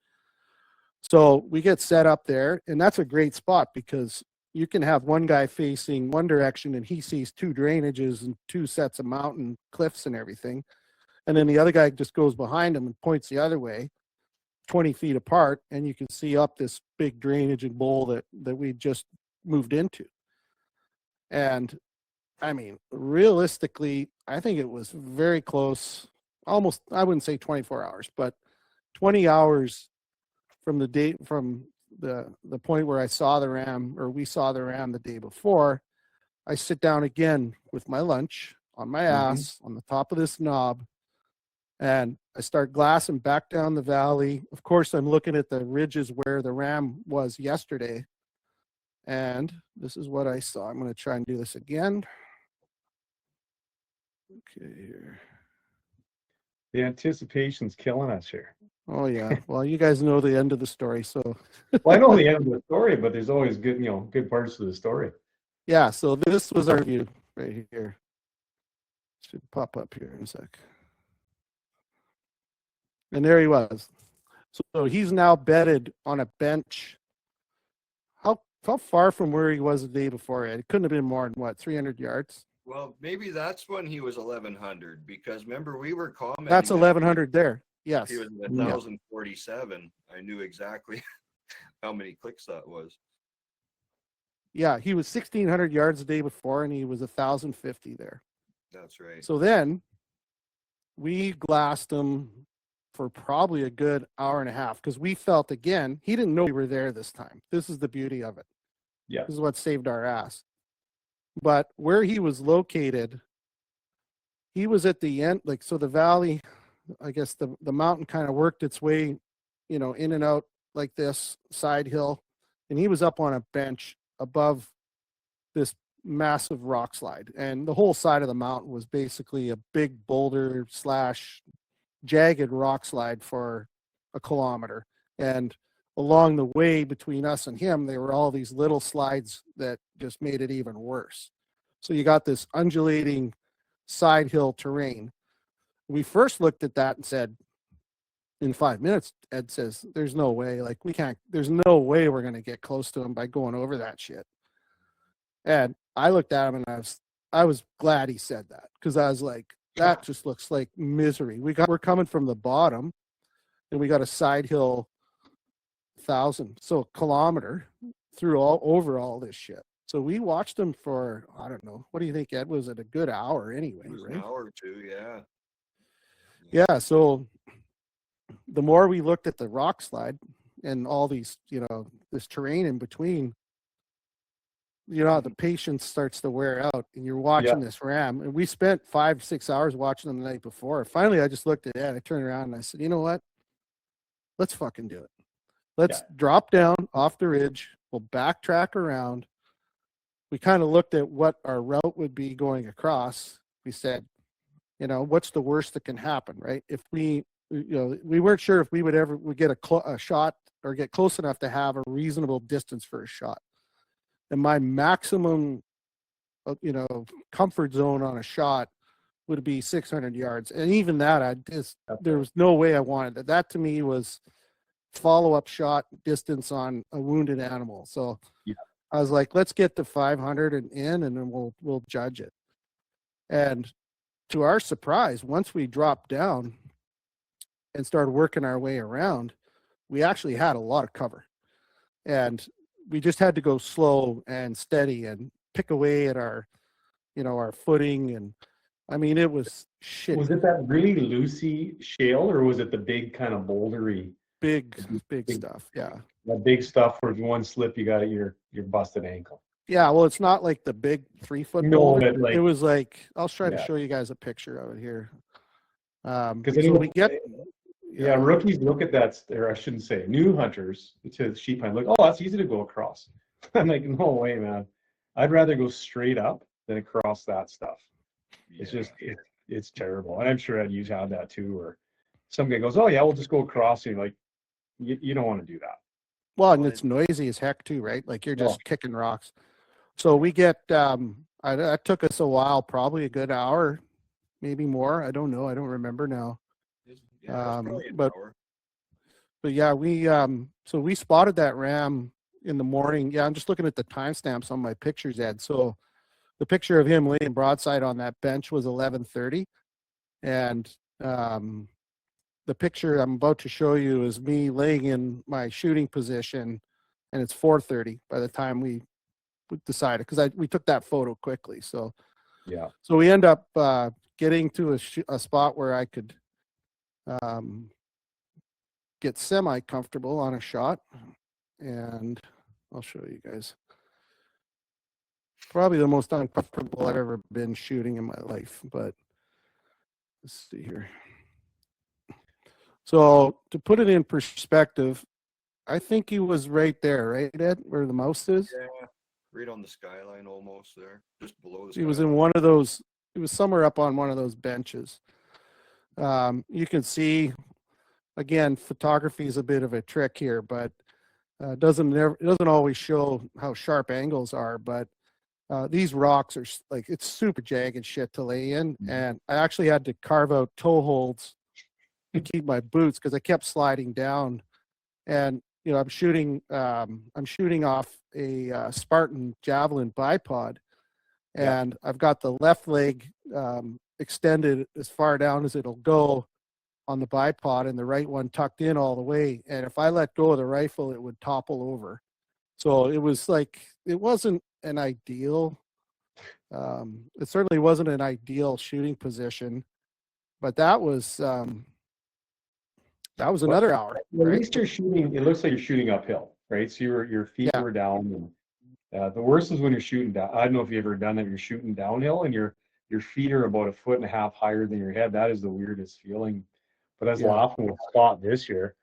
So we get set up there, and that's a great spot because you can have one guy facing one direction, and he sees 2 drainages and 2 sets of mountain cliffs and everything. And then the other guy just goes behind him and points the other way, 20 feet apart, and you can see up this big drainage and bowl that we just moved into. And I mean, realistically, I think it was very close, almost, I wouldn't say 24 hours, but 20 hours from the point where I saw the ram, or we saw the ram the day before, I sit down again with my lunch on my ass on the top of this knob, and I start glassing back down the valley. Of course, I'm looking at the ridges where the ram was yesterday. And this is what I saw. I'm going to try and do this again. Okay, here. The anticipation's killing us here. Oh, yeah. Well, you guys know the end of the story, so. Well, I know the end of the story, but there's always good, good parts of the story. Yeah, so this was our view right here. Should pop up here in a sec. And there he was. So he's now bedded on a bench. How far from where he was the day before? It couldn't have been more than, 300 yards? Well, maybe that's when he was 1,100, because remember we were commenting. That's 1,100 there. Yes. He was 1,047. I knew exactly how many clicks that was. Yeah, he was 1,600 yards the day before, and he was 1,050 there. That's right. So then we glassed him for probably a good hour and a half, because we felt, again, he didn't know we were there this time. This is the beauty of it. Yeah. This is what saved our ass. But where he was located, he was at the end, so the valley, I guess the mountain kind of worked its way, in and out like this side hill. And he was up on a bench above this massive rock slide. And the whole side of the mountain was basically a big boulder / jagged rock slide for a kilometer. And along the way between us and him, there were all these little slides that just made it even worse. So you got this undulating side hill terrain. We first looked at that and said, in 5 minutes, Ed says, there's no way, there's no way we're going to get close to him by going over that shit. And I looked at him and I was glad he said that, because I was like, that just looks like misery. We're coming from the bottom, and we got a side hill 1,000, so a kilometer through over all this shit. So we watched him for, I don't know, what do you think, Ed? Was it a good hour anyway, right? An hour or two, yeah. Yeah, so the more we looked at the rock slide and all these, this terrain in between, the patience starts to wear out, and you're watching this ram. And we spent 5-6 hours watching them the night before. Finally, I just looked at Ed, I turned around and I said, you know what? Let's fucking do it. Let's drop down off the ridge. We'll backtrack around. We kind of looked at what our route would be going across. We said, what's the worst that can happen, right? If we weren't sure if we would get a shot or get close enough to have a reasonable distance for a shot. And my maximum, comfort zone on a shot would be 600 yards. And even that, there was no way I wanted that. That to me was follow-up shot distance on a wounded animal. So I was like, let's get to 500 and in, and then we'll judge it. And to our surprise, once we dropped down and started working our way around, we actually had a lot of cover. And we just had to go slow and steady and pick away at our footing. And I mean, it was shit. Was it that really loosey shale, or was it the big kind of bouldery? Big stuff. Yeah. That big stuff where if one slip, you got your busted ankle. Yeah. Well, it's not like the big 3-foot boulder. It was like, I'll try to show you guys a picture of it here. Because we get. Yeah, rookies look at that, or I shouldn't say, new hunters to sheep hunt, look, oh, that's easy to go across. I'm like, no way, man. I'd rather go straight up than across that stuff. It's just, it's terrible. And I'm sure you've had that too, where some guy goes, oh yeah, we'll just go across. And you're like, you don't want to do that. Well, and it's noisy as heck too, right? Like you're just kicking rocks. So we get, that took us a while, probably a good hour, maybe more. I don't know. I don't remember now. But yeah, so we spotted that ram in the morning. Yeah, I'm just looking at the timestamps on my pictures, Ed. So the picture of him laying broadside on that bench was 11:30, and the picture I'm about to show you is me laying in my shooting position, and it's 4:30 by the time we decided, because we took that photo quickly. So so we end up getting to a spot where I could get semi-comfortable on a shot, and I'll show you guys. probably the most uncomfortable I've ever been shooting in my life. But let's see here. So to put it in perspective, I think he was right there, right, Ed, where the mouse is? Yeah, right on the skyline almost there, just below the He skyline. was in one of those, he was somewhere up on one of those benches. You can see, again, photography is a bit of a trick here, but it doesn't always show how sharp angles are, but these rocks are like, it's super jagged shit to lay in. And I actually had to carve out toe holds to keep my boots because I kept sliding down. And you know, I'm shooting off a Spartan Javelin bipod, and I've got the left leg extended as far down as it'll go on the bipod, and the right one tucked in all the way. And if I let go of the rifle, it would topple over. So it was like, it wasn't an ideal. It certainly wasn't an ideal shooting position, but that was another hour. Well, right? at least you're shooting. It looks like you're shooting uphill, right? So your feet were down. And the worst is when you're shooting down. I don't know if you've ever done that. You're shooting downhill and your feet are about 1.5 feet higher than your head. That is the weirdest feeling. But I was laughing with Scott this year.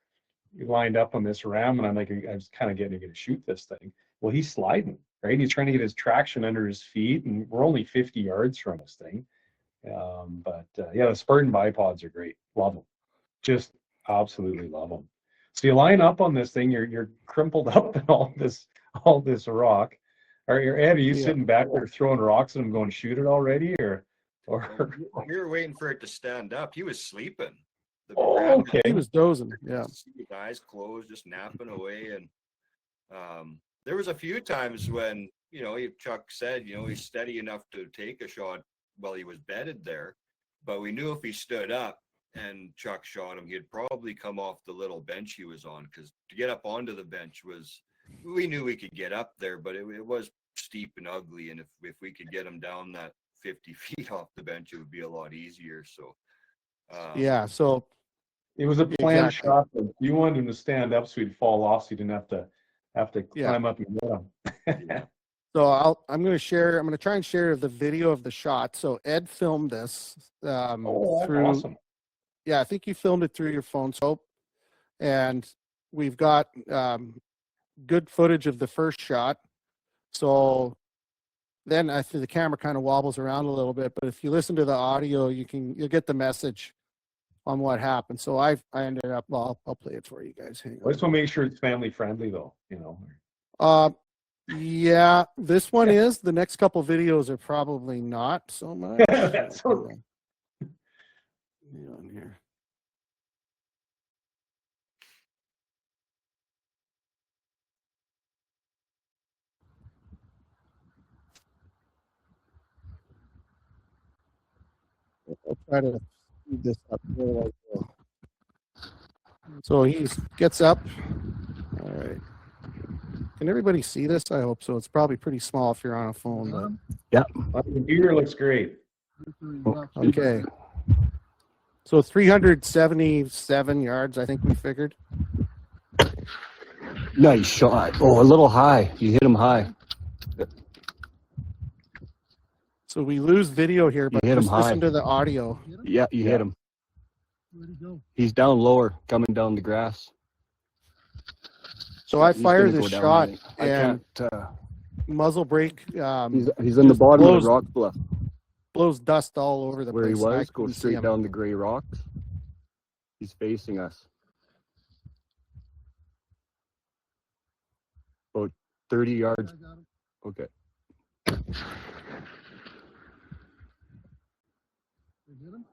He lined up on this ram, and I'm like, I was kind of getting to shoot this thing. Well, he's sliding, right? He's trying to get his traction under his feet, and we're only 50 yards from this thing. But the Spartan bipods are great. Love them. Just absolutely love them. So you line up on this thing, you're crumpled up in all this rock. Ed, are you sitting back there throwing rocks at him, going shoot it already, or? We were waiting for it to stand up. He was sleeping. Okay. He was dozing. Yeah. His eyes closed, just napping away. And there was a few times when, you know, Chuck said, you know, he's steady enough to take a shot while he was bedded there. But we knew if he stood up and Chuck shot him, he'd probably come off the little bench he was on, because to get up onto the bench we knew we could get up there, but it was steep and ugly. And if we could get him down that 50 feet off the bench, it would be a lot easier. So, so it was a planned shot. You wanted him to stand up so he'd fall off, so you didn't have to climb up and get him. So I'm going to try and share the video of the shot. So Ed filmed this through, awesome. Yeah, I think you filmed it through your phone. So, and we've got good footage of the first shot. So then I think the camera kind of wobbles around a little bit, but if you listen to the audio, you'll get the message on what happened. So I ended up, I'll play it for you guys. Hang on. I just want to make sure it's family friendly though, you know. Yeah, this one is. The next couple videos are probably not so much. That's okay. On here. I'll try to speed this up here. So he gets up. All right. Can everybody see this? I hope so. It's probably pretty small if you're on a phone. But... yeah. The computer looks great. Okay. So 377 yards, I think we figured. Nice shot. Oh, a little high. You hit him high. So we lose video here, but just listen to the audio. Yeah, you hit him. Where'd he go? He's down lower, coming down the grass. So I fire this shot and muzzle brake. He's in the bottom of the rock bluff. Blows dust all over the place. Where he was, goes straight down the gray rocks. He's facing us. About 30 yards. Okay.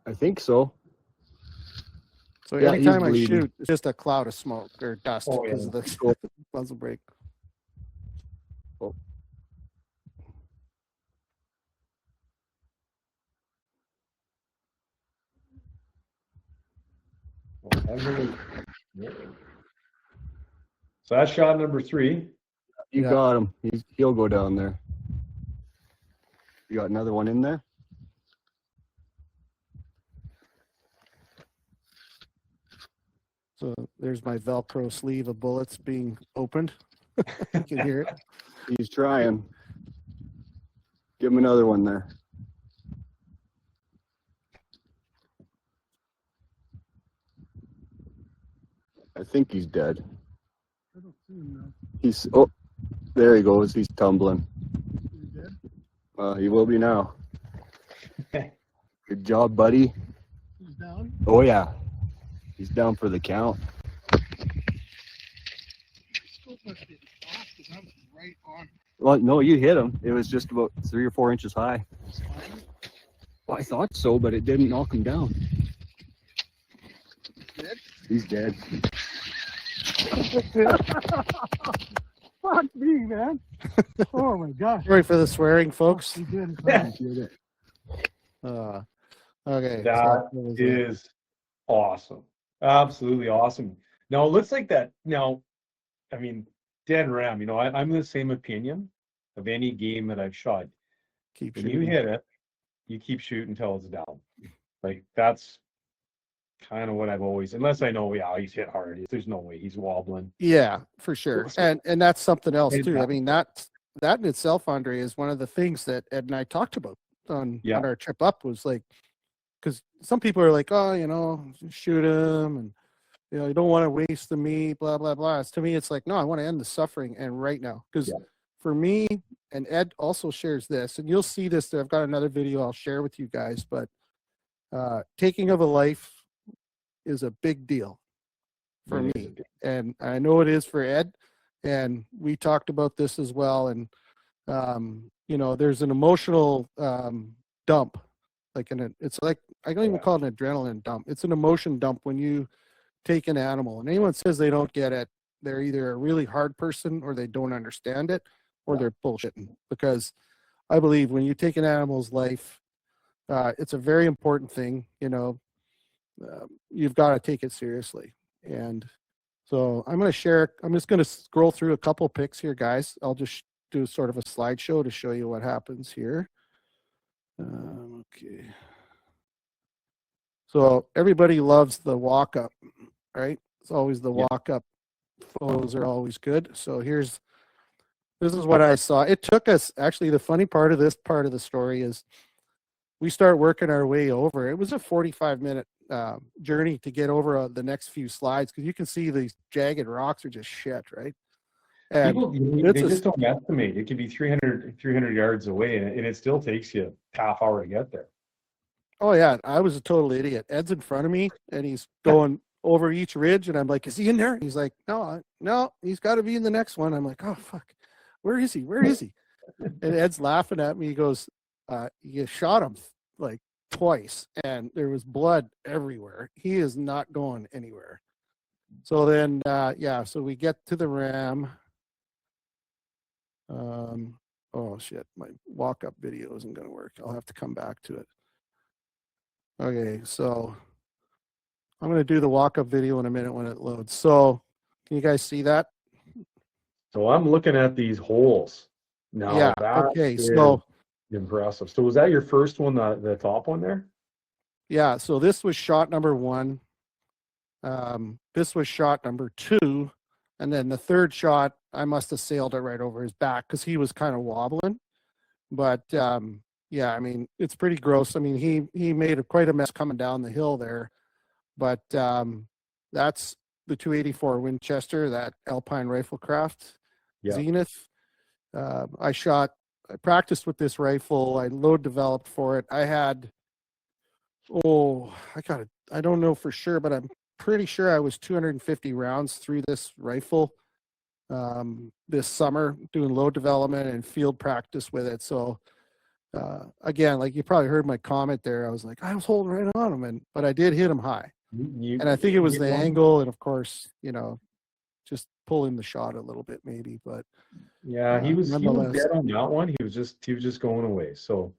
I think so. So every time I shoot, it's just a cloud of smoke or dust because of the muzzle brake. Oh. So that's shot number 3. You got him. He'll go down there. You got another one in there? So there's my Velcro sleeve of bullets being opened. You can hear it. He's trying. Give him another one there. I think he's dead. I don't see him now. He's, oh, there he goes. He's tumbling. Is he dead? He will be now. Good job, buddy. He's down. Oh, yeah. He's down for the count. Still must be off because I'm right on. Well, no, you hit him. It was just about 3 or 4 inches high. Well, I thought so, but it didn't knock him down. Dead? He's dead. Fuck me, man. Oh my gosh. Sorry for the swearing, folks. He did. Okay. That is awesome. Absolutely awesome. Now, it looks like that. Now, I mean, dead ram, you know, I'm the same opinion of any game that I've shot. Keep When shooting. you hit it, you keep shooting until it's down. Like, that's kind of what I've always, unless I know, yeah, he's hit hard. There's no way he's wobbling. Yeah, for sure. And that's something else too. I Exactly. mean, that in itself, Andre, is one of the things that Ed and I talked about on our trip up, was like, because some people are like, oh, you know, shoot him, and you know, you don't want to waste the meat, blah blah blah. To me, it's like, no, I want to end the suffering, and right now, because for me, and Ed also shares this, and you'll see this. I've got another video I'll share with you guys, but taking of a life is a big deal for me, and I know it is for Ed, and we talked about this as well. And you know, there's an emotional dump, like it's like, I don't even call it an adrenaline dump. It's an emotion dump when you take an animal, and anyone says they don't get it, they're either a really hard person, or they don't understand it, or they're bullshitting. Because I believe when you take an animal's life, it's a very important thing. You know, you've got to take it seriously. And so I'm just going to scroll through a couple pics here, guys. I'll just do sort of a slideshow to show you what happens here. Okay. So everybody loves the walk up, right? It's always the walk up. Photos are always good. So this is what I saw. It took us, actually, the funny part of this part of the story is we start working our way over. It was a 45-minute journey to get over the next few slides, because you can see these jagged rocks are just shit, right? And people, they just don't estimate. It could be 300 yards away, and it still takes you a half hour to get there. Oh yeah, I was a total idiot. Ed's in front of me, and he's going over each ridge, and I'm like, is he in there? He's like, no, he's got to be in the next one. I'm like, oh fuck, where is he? And Ed's laughing at me. He goes, you shot him like twice, and there was blood everywhere. He is not going anywhere. So then, so we get to the ram. Oh shit, my walk-up video isn't going to work. I'll have to come back to it. Okay, so I'm going to do the walk-up video in a minute when it loads. So can you guys see that? So I'm looking at these holes now. Yeah. That Okay. is So impressive. So was that your first one, the top one there? yeah. So this was shot number 1. This was shot number 2, and then the third shot, I must have sailed it right over his back because he was kind of wobbling. But yeah, I mean, it's pretty gross. I mean, he made quite a mess coming down the hill there. But that's the 284 Winchester, that Alpine Riflecraft Zenith. I practiced with this rifle. I load developed for it. I had, I don't know for sure, but I'm pretty sure I was 250 rounds through this rifle this summer, doing load development and field practice with it. So again, like you probably heard my comment there, I was like, I was holding right on him, but I did hit him high. And I think it was the angle, and of course, you know, just pulling the shot a little bit maybe, but yeah, he was dead on that one. He was just going away. So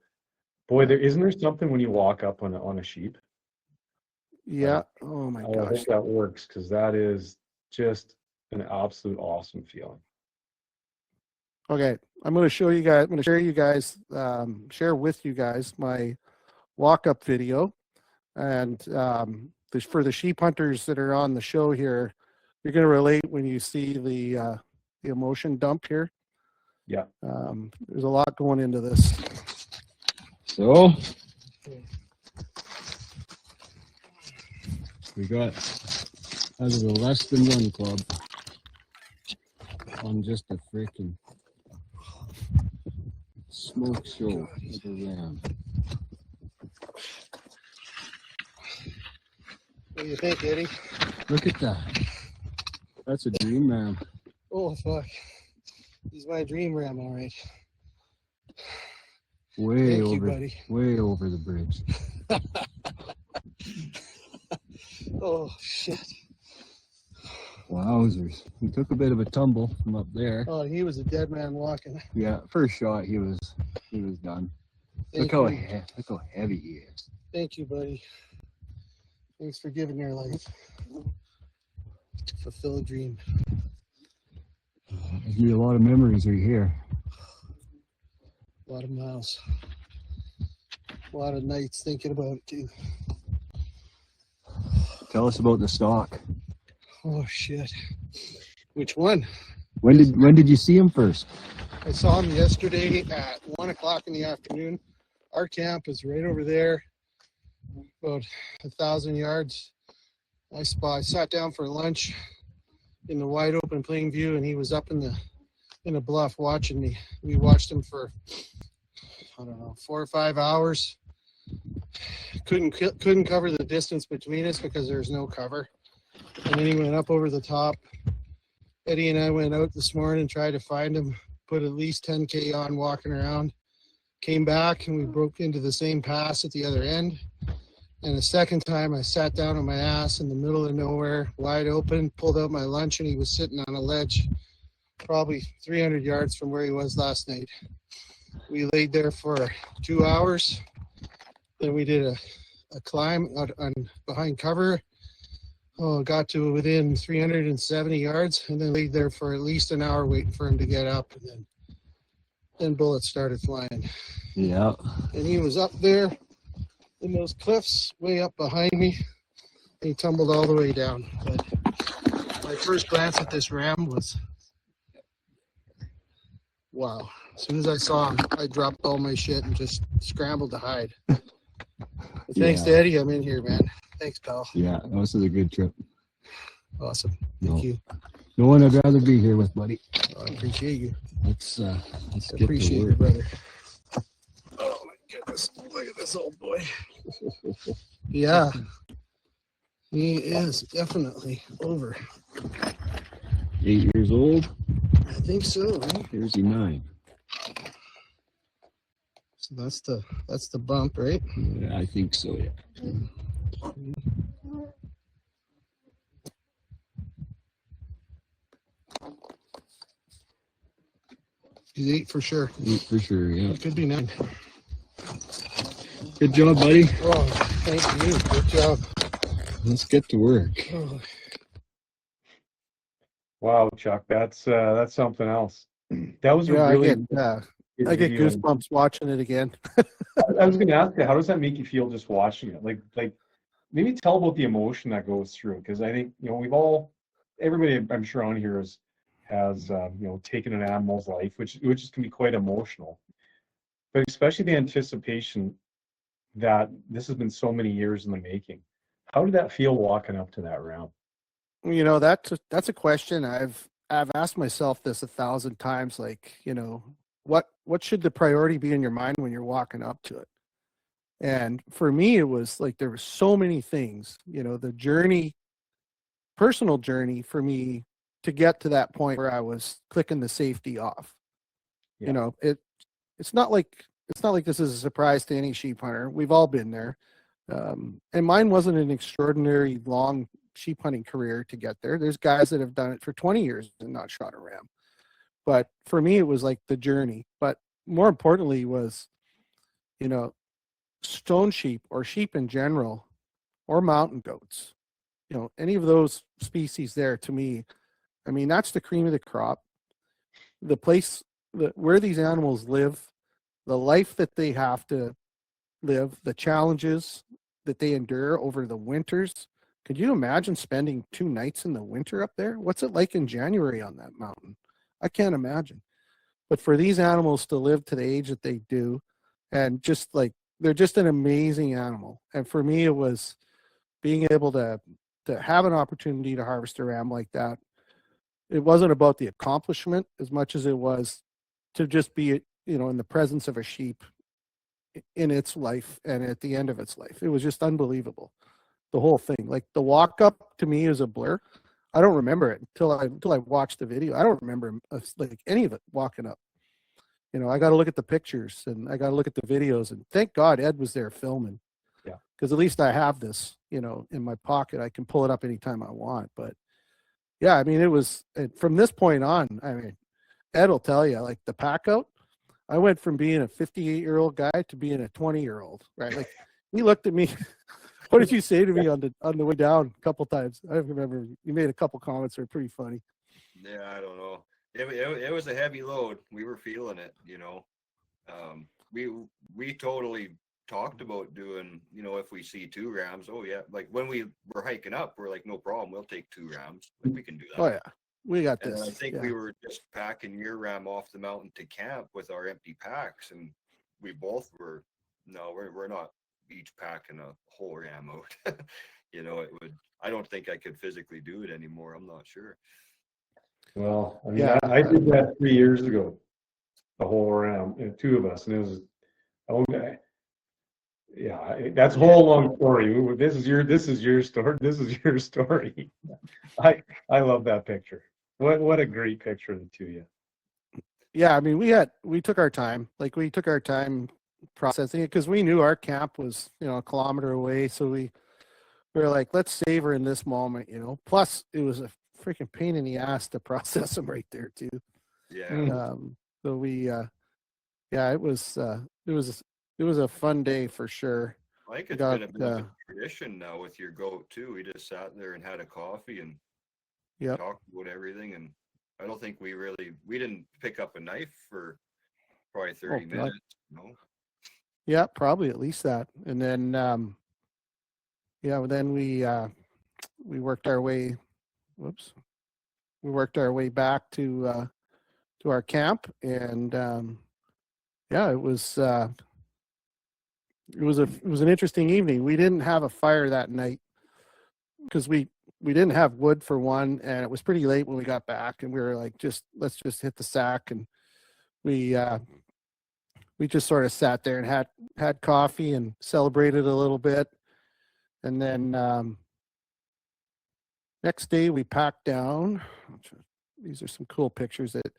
boy, isn't there something when you walk up on a sheep? Yeah. Oh my gosh. I hope that works, because that is just an absolute awesome feeling. Okay, I'm going to show you guys. I'm going to share with you guys my walk-up video, and for the sheep hunters that are on the show here, you're going to relate when you see the emotion dump here. Yeah. There's a lot going into this. So we got out of the less than one club on just a freaking smoke show of a ram. What do you think, Eddie? Look at that. That's a dream ram. Oh, fuck. He's my dream ram, all right. Way Thank you, over, buddy. way over the bridge. Oh, shit. Wowzers. He took a bit of a tumble from up there. Oh, he was a dead man walking. Yeah, first shot he was done. Look how heavy he is. Thank you, buddy. Thanks for giving your life to fulfill a dream. There's gonna be a lot of memories right here. A lot of miles. A lot of nights thinking about it, too. Tell us about the stock. Oh, shit. Which one? When did you see him first? I saw him yesterday at 1 o'clock in the afternoon. Our camp is right over there, about 1,000 yards. I sat down for lunch in the wide open plain view, and he was up in a bluff watching me. We watched him for, I don't know, 4 or 5 hours. Couldn't cover the distance between us because there's no cover. And then he went up over the top. Eddie and I went out this morning and tried to find him, put at least 10K on walking around. Came back and we broke into the same pass at the other end. And the second time I sat down on my ass in the middle of nowhere, wide open, pulled out my lunch, and he was sitting on a ledge probably 300 yards from where he was last night. We laid there for 2 hours. Then we did a climb out on behind cover. Got to within 370 yards, and then laid there for at least an hour waiting for him to get up, and then bullets started flying. Yeah. And he was up there in those cliffs way up behind me, and he tumbled all the way down. But my first glance at this ram was, wow. As soon as I saw him, I dropped all my shit and just scrambled to hide. But thanks to Eddie, I'm in here, man. Thanks, pal. Yeah, this is a good trip. Awesome. Thank you. No one I'd rather be here with, buddy. I appreciate you. Let's get Appreciate to you, work. brother. Oh my goodness. Look at this old boy. Yeah. He is definitely over. 8 years old. I think so, right? Here's he 9. So that's the bump, right? Yeah, I think so, yeah. He's 8 for sure. 8 for sure, yeah. It could be 9. Good job, buddy. Oh, thank you. Good job. Let's get to work. Oh, Wow, Chuck, that's something else. That was a yeah, really I get goosebumps watching it again. I was going to ask you, how does that make you feel just watching it? Like maybe tell about the emotion that goes through, because I think everybody I'm sure on here has taken an animal's life, which can be quite emotional, but especially the anticipation that this has been so many years in the making. How did that feel walking up to that round? That's a question I've asked myself this 1,000 times. Like, what should the priority be in your mind when you're walking up to it? And for me, it was like there were so many things. The journey, personal journey for me to get to that point where I was clicking the safety off. Yeah. It's not like this is a surprise to any sheep hunter. We've all been there. And mine wasn't an extraordinary long sheep hunting career to get there. There's guys that have done it for 20 years and not shot a ram. But for me, it was like the journey. But more importantly was, stone sheep or sheep in general, or mountain goats, any of those species there, to me, I mean, that's the cream of the crop. The place where these animals live, the life that they have to live, the challenges that they endure over the winters. Could you imagine spending 2 nights in the winter up there? What's it like in January on that mountain? I can't imagine. But for these animals to live to the age that they do, and just like they're just an amazing animal. And for me, it was being able to have an opportunity to harvest a ram like that. It wasn't about the accomplishment as much as it was to just be, in the presence of a sheep in its life and at the end of its life. It was just unbelievable. The whole thing, like the walk up to me is a blur. I don't remember it until I watched the video. I don't remember like any of it walking up. I got to look at the pictures and I got to look at the videos, and thank God Ed was there filming. Yeah. Because at least I have this, in my pocket. I can pull it up anytime I want. But yeah, I mean, it was from this point on. I mean, Ed will tell you, like the pack out, I went from being a 58-year-old guy to being a 20-year-old, right? Like he looked at me. What did you say to me on the way down a couple times? I remember you made a couple comments that were pretty funny. Yeah, I don't know. It was a heavy load. We were feeling it, We totally talked about doing, if we see 2 rams, oh yeah, like when we were hiking up, we're like, no problem, we'll take 2 rams. Like, we can do that. Oh yeah, we got and this. I think yeah. we were just packing your ram off the mountain to camp with our empty packs, and we both were, no, we're not each packing a whole ram out. I don't think I could physically do it anymore. I'm not sure. Well, I mean, I did that 3 years ago, the whole ram, 2 of us, and it was, okay. Yeah, that's a whole long story. This is your story. This is your story. I love that picture. What a great picture of the 2 of you. Yeah, I mean, we took our time. Like we took our time processing it because we knew our camp was, a kilometer away. So we were like, let's savor in this moment, Plus, it was a freaking pain in the ass to process them right there too. Yeah. So we, it was a fun day for sure. I think it's been a bit of a tradition now with your goat too. We just sat there and had a coffee and talked about everything. And I don't think we didn't pick up a knife for probably 30 minutes. No. Yeah, probably at least that. And then, then we worked our way. We worked our way back to our camp, and it was an interesting evening. We didn't have a fire that night because we didn't have wood for one, and it was pretty late when we got back, and we were like, let's just hit the sack, and we just sort of sat there and had coffee and celebrated a little bit, and then next day we packed down. These are some cool pictures that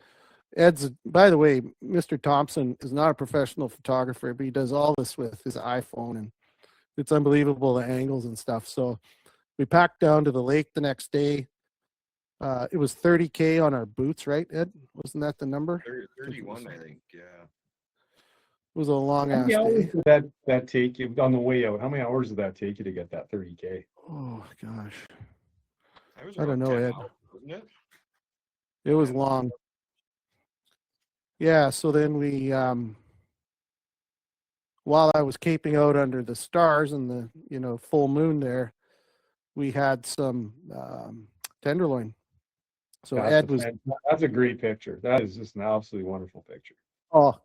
Ed's, by the way, Mr. Thompson is not a professional photographer, but he does all this with his iPhone, and it's unbelievable, the angles and stuff. So we packed down to the lake the next day. It was 30K on our boots, right, Ed? Wasn't that the number? 31, I think, yeah. It was a long ass day. How many hours did that take you on the way out? How many hours did that take you to get that 30K? Oh gosh, I don't know, Ed. Hours, wasn't it? It was long. Yeah, so then we, while I was caping out under the stars and the, full moon there, we had some tenderloin. So that's a great picture. That is just an absolutely wonderful picture. Oh,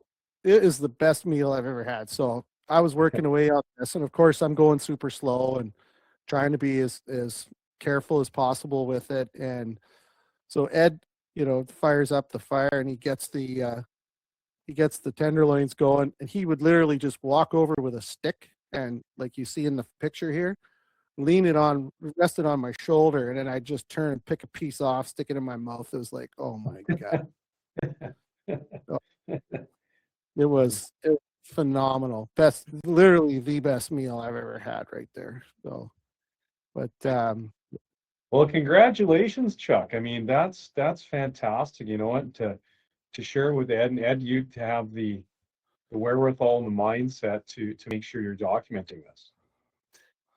it is the best meal I've ever had. So I was working away on this, and of course I'm going super slow and trying to be as careful as possible with it. And so Ed, fires up the fire, and he gets the tenderloins going, and he would literally just walk over with a stick, and like you see in the picture here, rest it on my shoulder, and then I just turn and pick a piece off, stick it in my mouth. It was like, oh my God. It was phenomenal. Literally the best meal I've ever had right there. So, but well, congratulations, Chuck. I mean, that's fantastic. You know what, to share with Ed, and Ed, you to have the wherewithal and the mindset to make sure you're documenting this.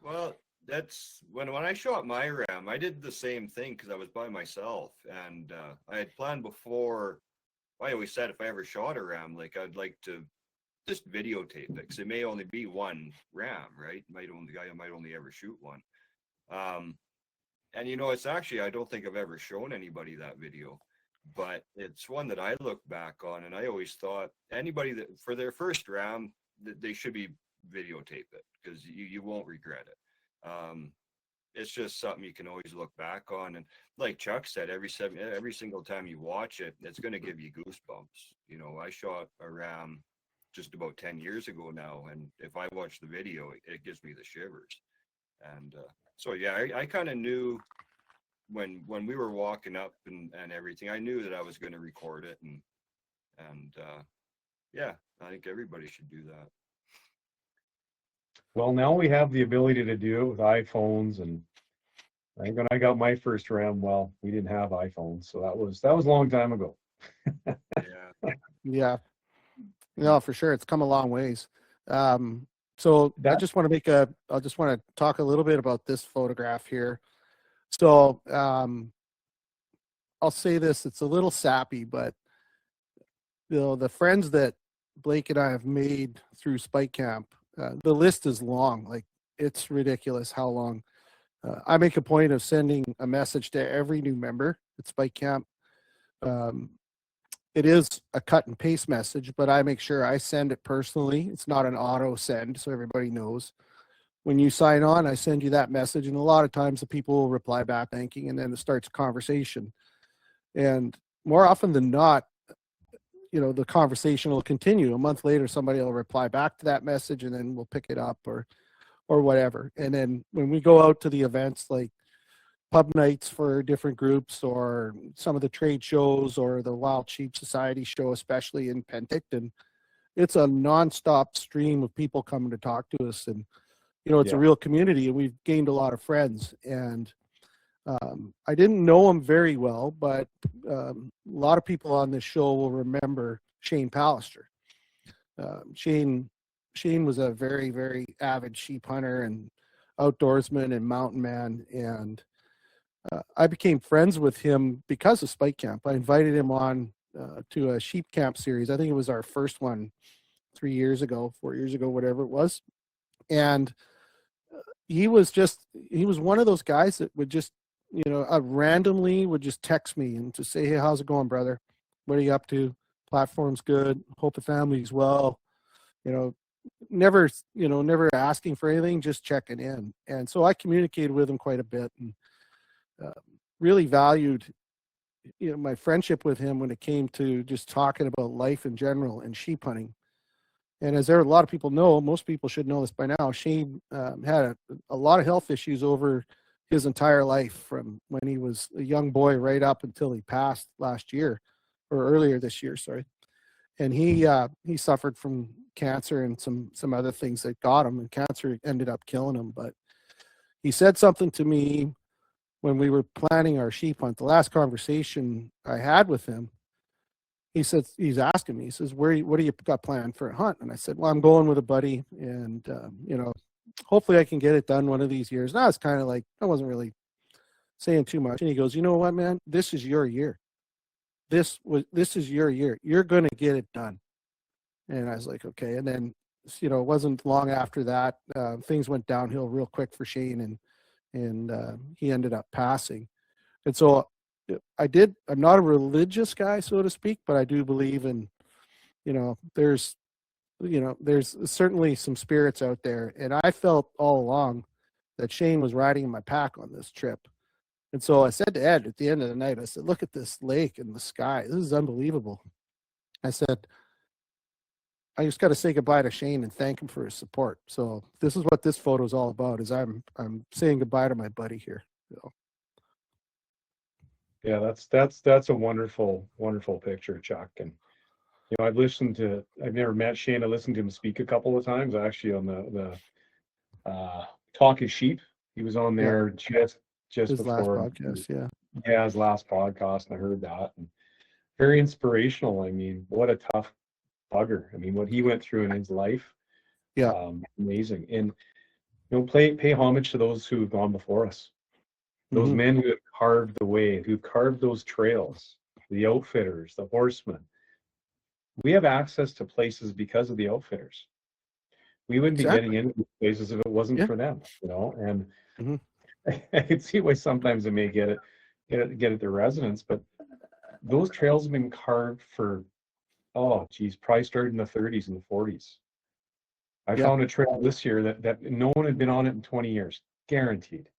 Well, that's when I shot my ram, I did the same thing because I was by myself, and I had planned before. I always said if I ever shot a ram, like I'd like to just videotape it because it may only be one ram, right? I might only ever shoot one. And it's actually, I don't think I've ever shown anybody that video, but it's one that I look back on, and I always thought anybody that for their first ram, they should be videotape it, because you won't regret it. It's just something you can always look back on, and like Chuck said, every single time you watch it, it's going to give you goosebumps. You know, I shot a ram just about 10 years ago now, and if I watch the video, it gives me the shivers. And so yeah, I kind of knew when we were walking up and everything, I knew that I was going to record it, and yeah, I think everybody should do that. Well, now we have the ability to do it with iPhones, and I think when I got my first RAM, well, we didn't have iPhones, so that was a long time ago. Yeah. Yeah. No, for sure. It's come a long ways. So I just want to I just want to talk a little bit about this photograph here. So I'll say this, it's a little sappy, but you know, the friends that Blake and I have made through Spike Camp, the list is long. Like, it's ridiculous how long. I make a point of sending a message to every new member at Spike Camp. It is a cut and paste message, but I make sure I send it personally. It's not an auto send, so everybody knows. When you sign on, I send you that message, and a lot of times the people will reply back thanking, and then it starts a conversation. And more often than not, you know, the conversation will continue. A month later, somebody will reply back to that message, and then we'll pick it up or whatever. And then when we go out to the events like pub nights for different groups, or some of the trade shows, or the Wild Sheep Society show, especially in Penticton, it's a nonstop stream of people coming to talk to us. And, you know, it's a real community, and we've gained a lot of friends. And I didn't know him very well, but a lot of people on this show will remember Shane Pallister. Shane was a very, very avid sheep hunter and outdoorsman and mountain man. And I became friends with him because of Spike Camp. I invited him on to a sheep camp series. I think it was our first one 4 years ago, whatever it was. And he was one of those guys that would just, you know, randomly would just text me and just say, "Hey, how's it going, brother? What are you up to? Platform's good. Hope the family's well." You know, never asking for anything, just checking in. And so I communicated with him quite a bit, and really valued, you know, my friendship with him when it came to just talking about life in general and sheep hunting. And as there a lot of people know, most people should know this by now, Shane had a lot of health issues over his entire life, from when he was a young boy right up until he passed last year, or earlier this year, sorry. And he suffered from cancer and some other things that got him, and cancer ended up killing him. But he said something to me when we were planning our sheep hunt. The last conversation I had with him, he said, he's asking me, he says, what do you got planned for a hunt? And I said, well, I'm going with a buddy, and you know, hopefully I can get it done one of these years. And I was kind of like, I wasn't really saying too much. And he goes, you know what, man, this is your year. This is your year. You're going to get it done. And I was like, okay. And then, you know, it wasn't long after that, things went downhill real quick for Shane, and he ended up passing. And so I'm not a religious guy, so to speak, but I do believe in, you know, there's certainly some spirits out there. And I felt all along that Shane was riding in my pack on this trip. And so I said to Ed at the end of the night, I said, look at this lake and the sky. This is unbelievable. I said, I just got to say goodbye to Shane and thank him for his support. So this is what this photo is all about, is I'm saying goodbye to my buddy here. So. Yeah, that's a wonderful, wonderful picture, Chuck. And, you know, I've never met Shane. I listened to him speak a couple of times, actually, on the Talk is Sheep. He was on there just his before last podcast, his last podcast, and I heard that. And very inspirational. I mean, what a tough bugger. I mean, what he went through in his life. Amazing. And, you know, pay homage to those who have gone before us. Those men who have carved the way, who carved those trails, the outfitters, the horsemen. We have access to places because of the outfitters. We wouldn't be getting into these places if it wasn't for them, you know. And I can see why sometimes they may get at their residence, but those trails have been carved for, probably started in the 30s and the 40s. I found a trail this year that no one had been on it in 20 years, guaranteed,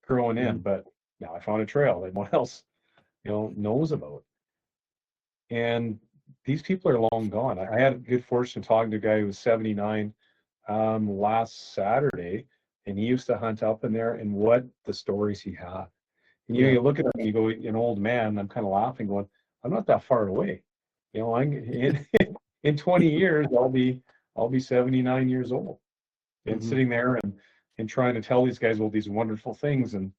growing in. But now I found a trail that no one else, knows about. And these people are long gone. I had a good fortune talking to a guy who was 79 last Saturday, and he used to hunt up in there, and what the stories he had. And, you look at him and you go, an old man, I'm kind of laughing, going, I'm not that far away. I'm in 20 years, I'll be 79 years old, and sitting there and trying to tell these guys all these wonderful things. And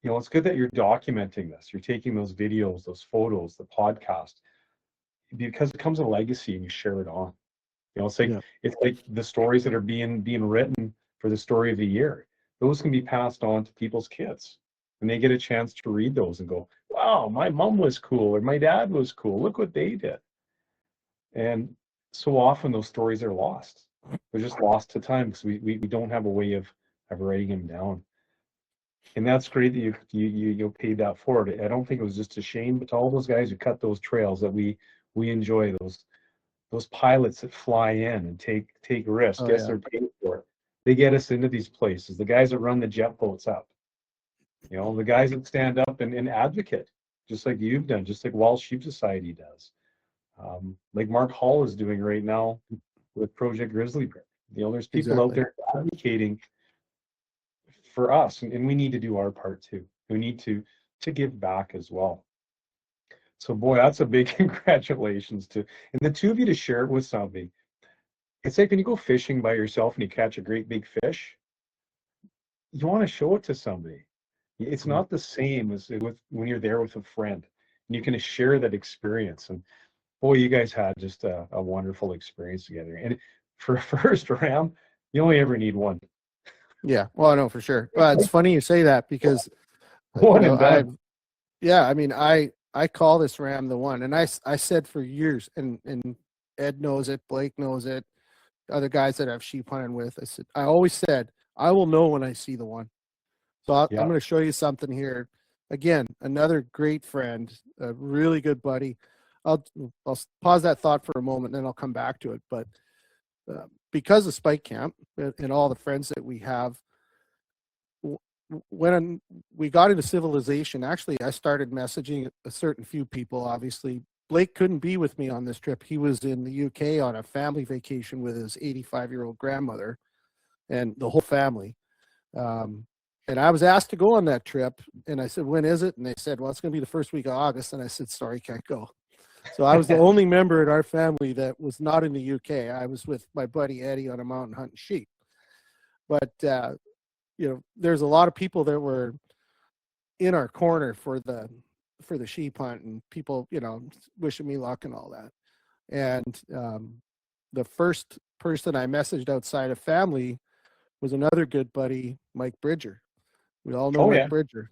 it's good that you're documenting this. You're taking those videos, those photos, the podcast, because it becomes a legacy and you share it on. It's like the stories that are being written for the story of the year. Those can be passed on to people's kids, and they get a chance to read those and go, wow, my mom was cool, or my dad was cool. Look what they did. And so often those stories are lost. They're just lost to time because we don't have a way of writing them down. And that's great that you paid that forward. I don't think it was just a shame, but to all those guys who cut those trails that we enjoy, those pilots that fly in and take risks, guess they're paid for it. They get us into these places. The guys that run the jet boats up, the guys that stand up and advocate, just like you've done, just like Wild Sheep Society does, like Mark Hall is doing right now with Project Grizzly Bear. There's people out there advocating for us, and we need to do our part too. We need to give back as well. So boy, that's a big congratulations to, and the two of you to share it with somebody. It's like when you go fishing by yourself and you catch a great big fish, you want to show it to somebody. It's not the same as when you're there with a friend and you can share that experience. And boy, you guys had just a wonderful experience together. And for a first ram, you only ever need one. Yeah, well, I know for sure. Well, it's funny you say that because I call this ram the one, and I said for years, and Ed knows it, Blake knows it, other guys that I've sheep hunted with. I always said I will know when I see the one. So I'm going to show you something here. Again, another great friend, a really good buddy. I'll pause that thought for a moment, and then I'll come back to it. But because of Spike Camp and all the friends that we have, when we got into civilization, actually, I started messaging a certain few people. Obviously, Blake couldn't be with me on this trip. He was in the UK on a family vacation with his 85-year-old grandmother and the whole family. And I was asked to go on that trip, and I said, when is it? And they said, well, it's going to be the first week of August. And I said, sorry, can't go. So I was the only member in our family that was not in the UK. I was with my buddy Eddie on a mountain hunting sheep. But, there's a lot of people that were in our corner for the sheep hunt, and people, wishing me luck and all that. And the first person I messaged outside of family was another good buddy, Mike Bridger. We all know Mike Bridger.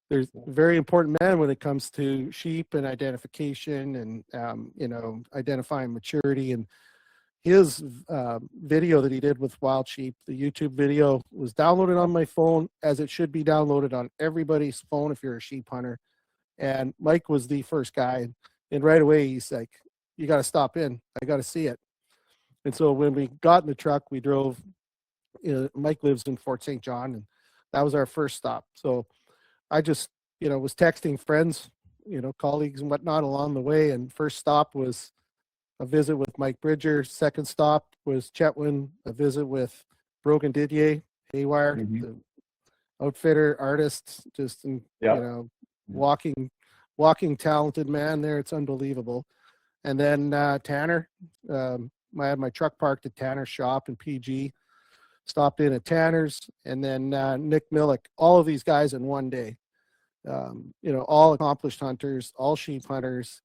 There's a very important man when it comes to sheep and identification and, identifying maturity. And his video that he did with Wild Sheep, the YouTube video, was downloaded on my phone, as it should be downloaded on everybody's phone if you're a sheep hunter. And Mike was the first guy. And right away, he's like, you got to stop in. I got to see it. And so when we got in the truck, we drove. Mike lives in Fort St. John, and that was our first stop. So I just, was texting friends, colleagues and whatnot along the way. And first stop was a visit with Mike Bridger. Second stop was Chetwynd, a visit with Brogan Didier, Haywire, the outfitter, artist, just, walking talented man there. It's unbelievable. And then Tanner, I had my truck parked at Tanner's shop in PG. Stopped in at Tanner's, and then Nick Millick, all of these guys in one day, all accomplished hunters, all sheep hunters.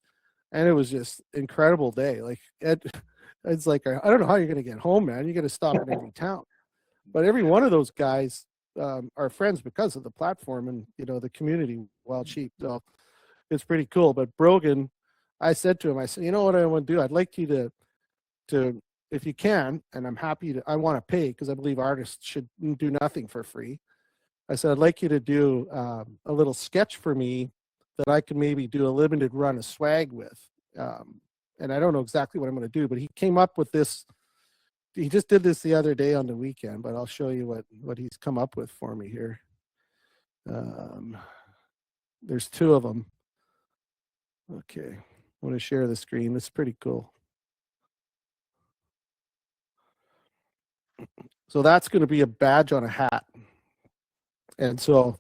And it was just incredible day. Like it's like, I don't know how you're going to get home, man. You're going to stop in every town, but every one of those guys are friends because of the platform and, the community, Wild Sheep. So it's pretty cool. But Brogan, I said to him, I said, you know what I want to do? I'd like you to, if you can, and I'm happy to, I want to pay because I believe artists should do nothing for free. I said, I'd like you to do a little sketch for me that I could maybe do a limited run of swag with. And I don't know exactly what I'm going to do, but he came up with this he just did this the other day on the weekend, but I'll show you what he's come up with for me here. There's 2 of them. Okay, I want to share the screen. It's pretty cool. So that's going to be a badge on a hat. And so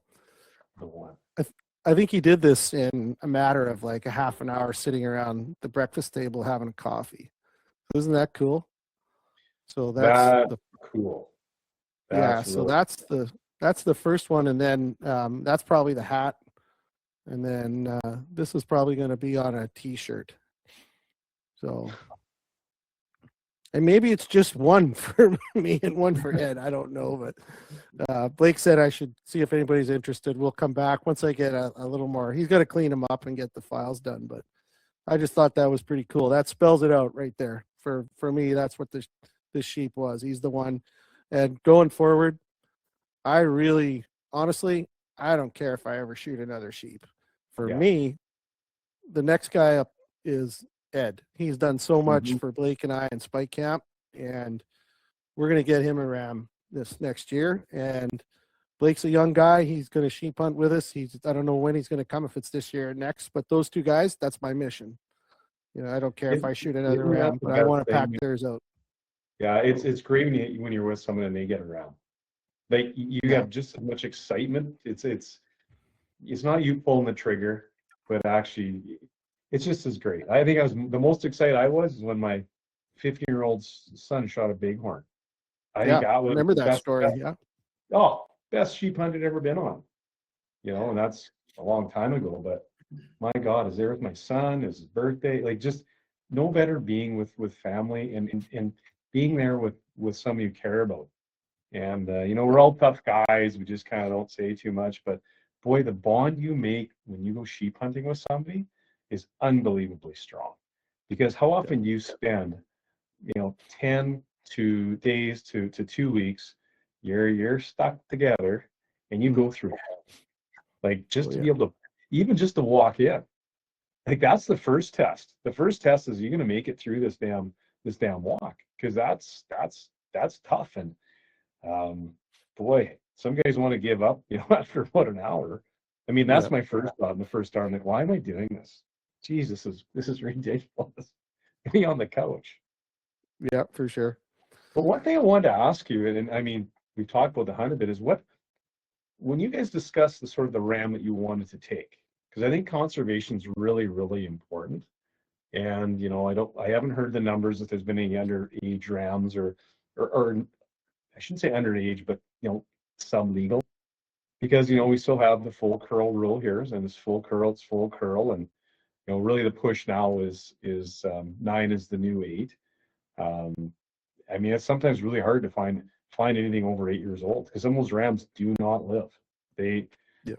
I think he did this in a matter of like a half an hour sitting around the breakfast table having a coffee. Isn't that cool? So that's cool. So that's the first one, and then that's probably the hat, and then this is probably going to be on a t-shirt. So, and maybe it's just one for me and one for Ed. I don't know, but Blake said I should see if anybody's interested. We'll come back once I get a little more. He's got to clean them up and get the files done, but I just thought that was pretty cool. That spells it out right there. For me, that's what this sheep was. He's the one. And going forward, I really, honestly, I don't care if I ever shoot another sheep. For me, the next guy up is Ed. He's done so much for Blake and I in Spike Camp, and we're going to get him a ram this next year. And Blake's a young guy. He's going to sheep hunt with us. I don't know when he's going to come, if it's this year or next, but those 2 guys, that's my mission. You know, I don't care if I shoot another ram, but I want to pack theirs out. Yeah, it's great when you're with someone and they get around. Like you have just as much excitement. It's not you pulling the trigger, but actually it's just as great. I think the most excited I was when my 15-year-old son shot a bighorn. I think that was remember that story. Best sheep hunt I'd ever been on. You know, and that's a long time ago, but my God, I was there with my son, his birthday, like just no better being with family and being there with somebody you care about. And, you know, we're all tough guys. We just kind of don't say too much, but boy, the bond you make when you go sheep hunting with somebody is unbelievably strong, because how often you spend, you know, 10 days to 2 weeks, you're stuck together and you go through hell. Like just to be able to, even just to walk in, like that's the first test. The first test is you're going to make it through this damn walk, because that's tough. And boy, some guys want to give up, you know, after about an hour. I mean, that's my first thought in the first hour. I'm like, why am I doing this? Jesus, this is ridiculous. Be on the couch. Yeah, for sure. But one thing I wanted to ask you, and I mean, we talked about the hunt a bit, is when you guys discussed the sort of the ram that you wanted to take, because I think conservation is really, really important. And, you know, I haven't heard the numbers if there's been any underage rams or I shouldn't say underage, but, you know, some legal, because, you know, we still have the full curl rule here, and it's full curl. And, you know, really the push now is 9 is the new 8. I mean, it's sometimes really hard to find anything over 8 years old, because some of those rams do not live. At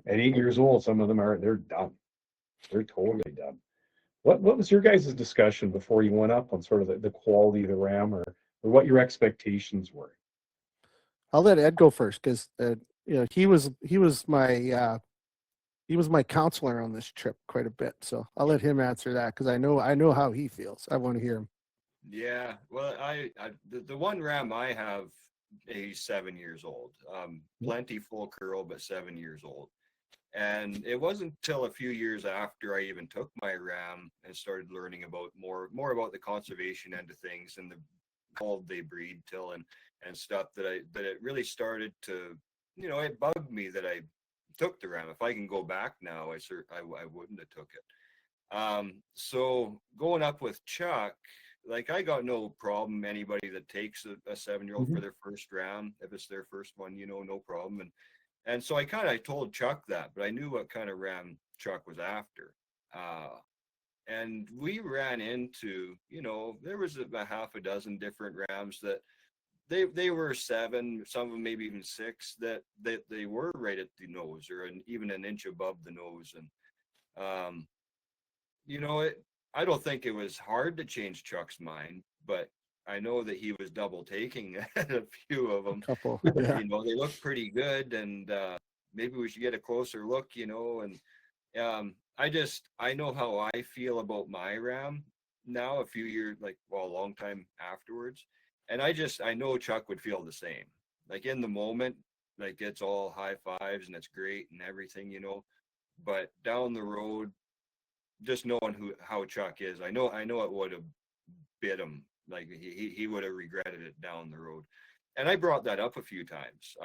8 years old, some of them they're done. They're totally done. What was your guys' discussion before you went up on sort of the quality of the ram, or what your expectations were? I'll let Ed go first, because you know, he was my counselor on this trip quite a bit. So I'll let him answer that, because I know how he feels. I want to hear him. Yeah, well, the one ram I have, he's 7 years old. Plenty full curl, but 7 years old. And it wasn't until a few years after I even took my ram and started learning about more about the conservation end of things and the called they breed till and stuff that it really started to, you know, it bugged me that I took the ram. If I can go back now, I wouldn't have took it. So going up with Chuck, like, I got no problem. Anybody that takes a 7-year-old for their first ram, if it's their first one, you know, no problem. And so I told Chuck that, but I knew what kind of ram Chuck was after. And we ran into, you know, there was about half a dozen different rams that they were 7, some of them maybe even 6, that they were right at the nose, or even an inch above the nose. And, you know, I don't think it was hard to change Chuck's mind, but I know that he was double taking a few of them. Couple, yeah. You know, they look pretty good, and maybe we should get a closer look, you know. And I know how I feel about my ram now, a few years, a long time afterwards. And I know Chuck would feel the same. Like in the moment, like it's all high fives and it's great and everything, you know. But down the road, just knowing how Chuck is, I know it would have bit him. Like he would have regretted it down the road. And I brought that up a few times.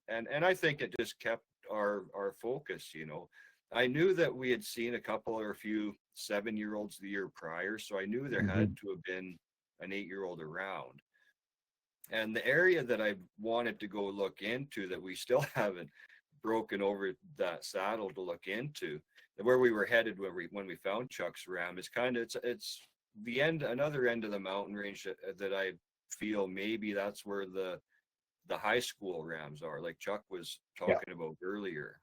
And I think it just kept our focus, you know. I knew that we had seen a couple or a few 7-year-olds the year prior, so I knew there had to have been an 8-year-old around. And the area that I wanted to go look into that we still haven't broken over that saddle to look into, where we were headed when we found Chuck's ram, is kind of it's the another end of the mountain range that I feel maybe that's where the high school rams are, like Chuck was talking about earlier.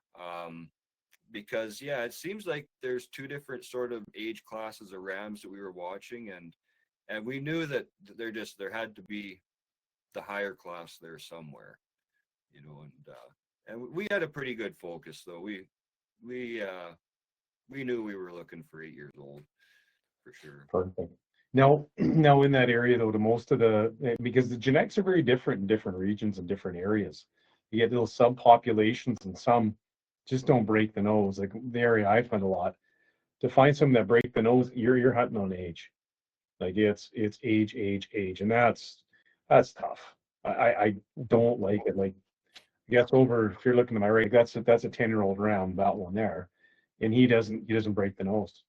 Because it seems like there's two different sort of age classes of rams that we were watching, and we knew that there had to be the higher class there somewhere, you know, and we had a pretty good focus though. We knew we were looking for 8 years old for sure. Perfect. Now in that area though, because the genetics are very different in different regions and different areas. You get little subpopulations, and some just don't break the nose. Like the area I find a lot, to find some that break the nose, you're hunting on age. Like it's age, and that's tough. I don't like it. Like, I guess if you're looking at my right, that's a 10-year-old ram, that one there, and he doesn't break the nose.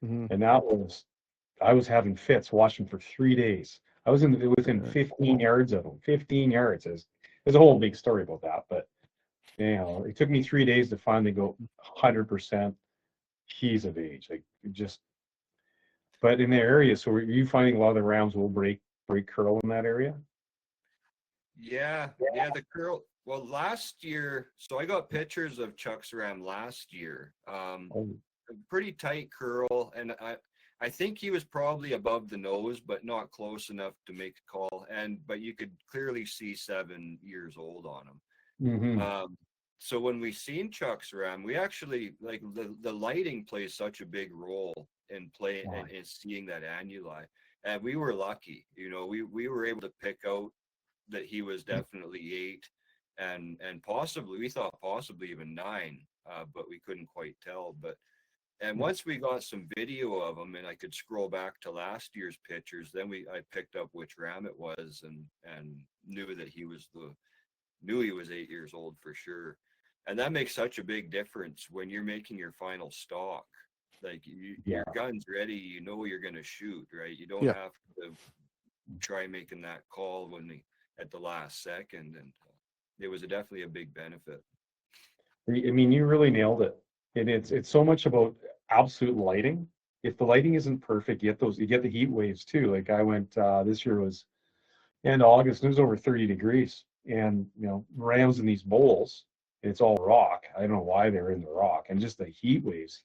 And I was having fits watching for 3 days. I was within 15 yards of him. 15 yards. There's a whole big story about that, but you know, it took me 3 days to finally go 100%. He's of age, like just. But in the area, so are you finding a lot of the rams will break curl in that area? Yeah, the curl. Well, last year, so I got pictures of Chuck's ram last year. Pretty tight curl, and I think he was probably above the nose, but not close enough to make a call. But you could clearly see 7 years old on him. So when we seen Chuck's ram, we actually like the lighting plays such a big role in in seeing that annuli, and we were lucky. You know, we were able to pick out that he was definitely 8, and possibly we thought possibly even 9, but we couldn't quite tell. And once we got some video of him, and I could scroll back to last year's pictures, then I picked up which ram it was, and knew that he was 8 years old for sure. And that makes such a big difference when you're making your final stock. Like your gun's ready, you know you're going to shoot, right? You don't have to try making that call at the last second. And it was definitely a big benefit. I mean, you really nailed it. And it's so much about absolute lighting. If the lighting isn't perfect, you get the heat waves too. Like I went, this year was end of August, and it was over 30 degrees. And, you know, rams in these bowls, it's all rock. I don't know why they're in the rock. And just the heat waves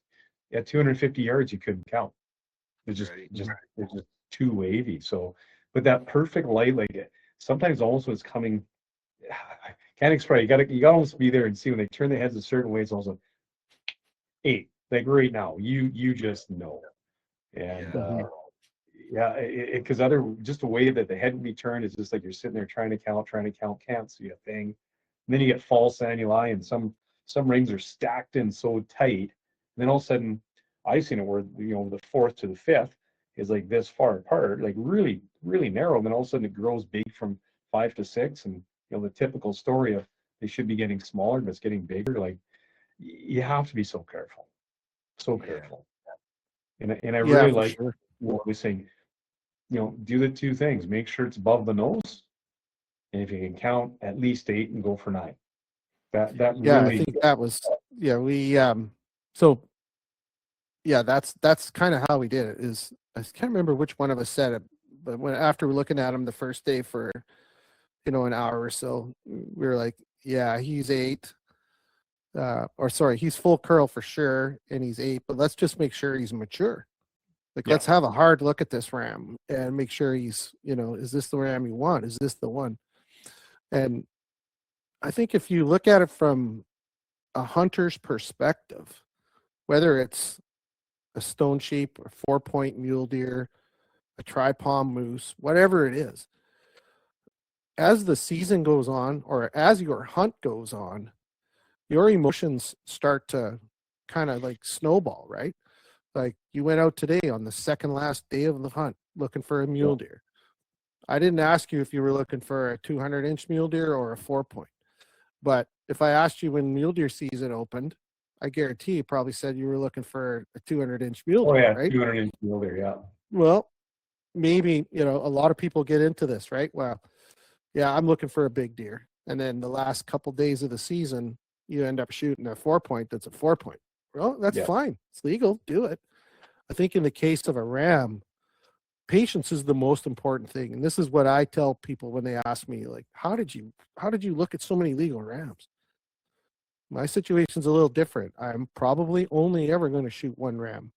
at 250 yards, you couldn't count. It's just too wavy. So, but that perfect light, like sometimes almost when it's coming, I can't explain. You gotta almost be there and see when they turn their heads a certain way. It's also 8. Like right now, you just know. And because just the way that the head would be turned is just like you're sitting there trying to count, can't see a thing. And then you get false annuli, and some rings are stacked in so tight. And then all of a sudden, I've seen it where, you know, the 4th to the 5th is like this far apart, like really, really narrow. And then all of a sudden it grows big from 5 to 6. And, you know, the typical story of they should be getting smaller, but it's getting bigger. Like you have to be so careful. So careful. And I really like what we're saying, you know, do the 2 things. Make sure it's above the nose. And if you can count at least 8 and go for 9. That really, I think that was that's kind of how we did it. Is I can't remember which one of us said it, but after we're looking at him the first day for, you know, an hour or so, we were like, yeah, he's 8. He's full curl for sure, and he's 8, but let's just make sure he's mature. Like, let's have a hard look at this ram and make sure he's, you know, is this the ram you want? Is this the one? And I think if you look at it from a hunter's perspective, whether it's a stone sheep or 4-point mule deer, a tripalm moose, whatever it is. As the season goes on, or as your hunt goes on, your emotions start to kind of like snowball, right? Like you went out today on the second last day of the hunt looking for a mule deer. I didn't ask you if you were looking for a 200-inch mule deer or a 4-point. But if I asked you when mule deer season opened, I guarantee you probably said you were looking for a 200-inch mule deer, right? 200-inch mule deer, yeah. Well, maybe, a lot of people get into this, right? Well, yeah, I'm looking for a big deer. And then the last couple days of the season, you end up shooting a 4-point that's a 4-point. Well, that's fine. It's legal. Do it. I think in the case of a ram, patience is the most important thing. And this is what I tell people when they ask me, like, how did you look at so many legal rams? My situation's a little different. I'm probably only ever going to shoot one ram.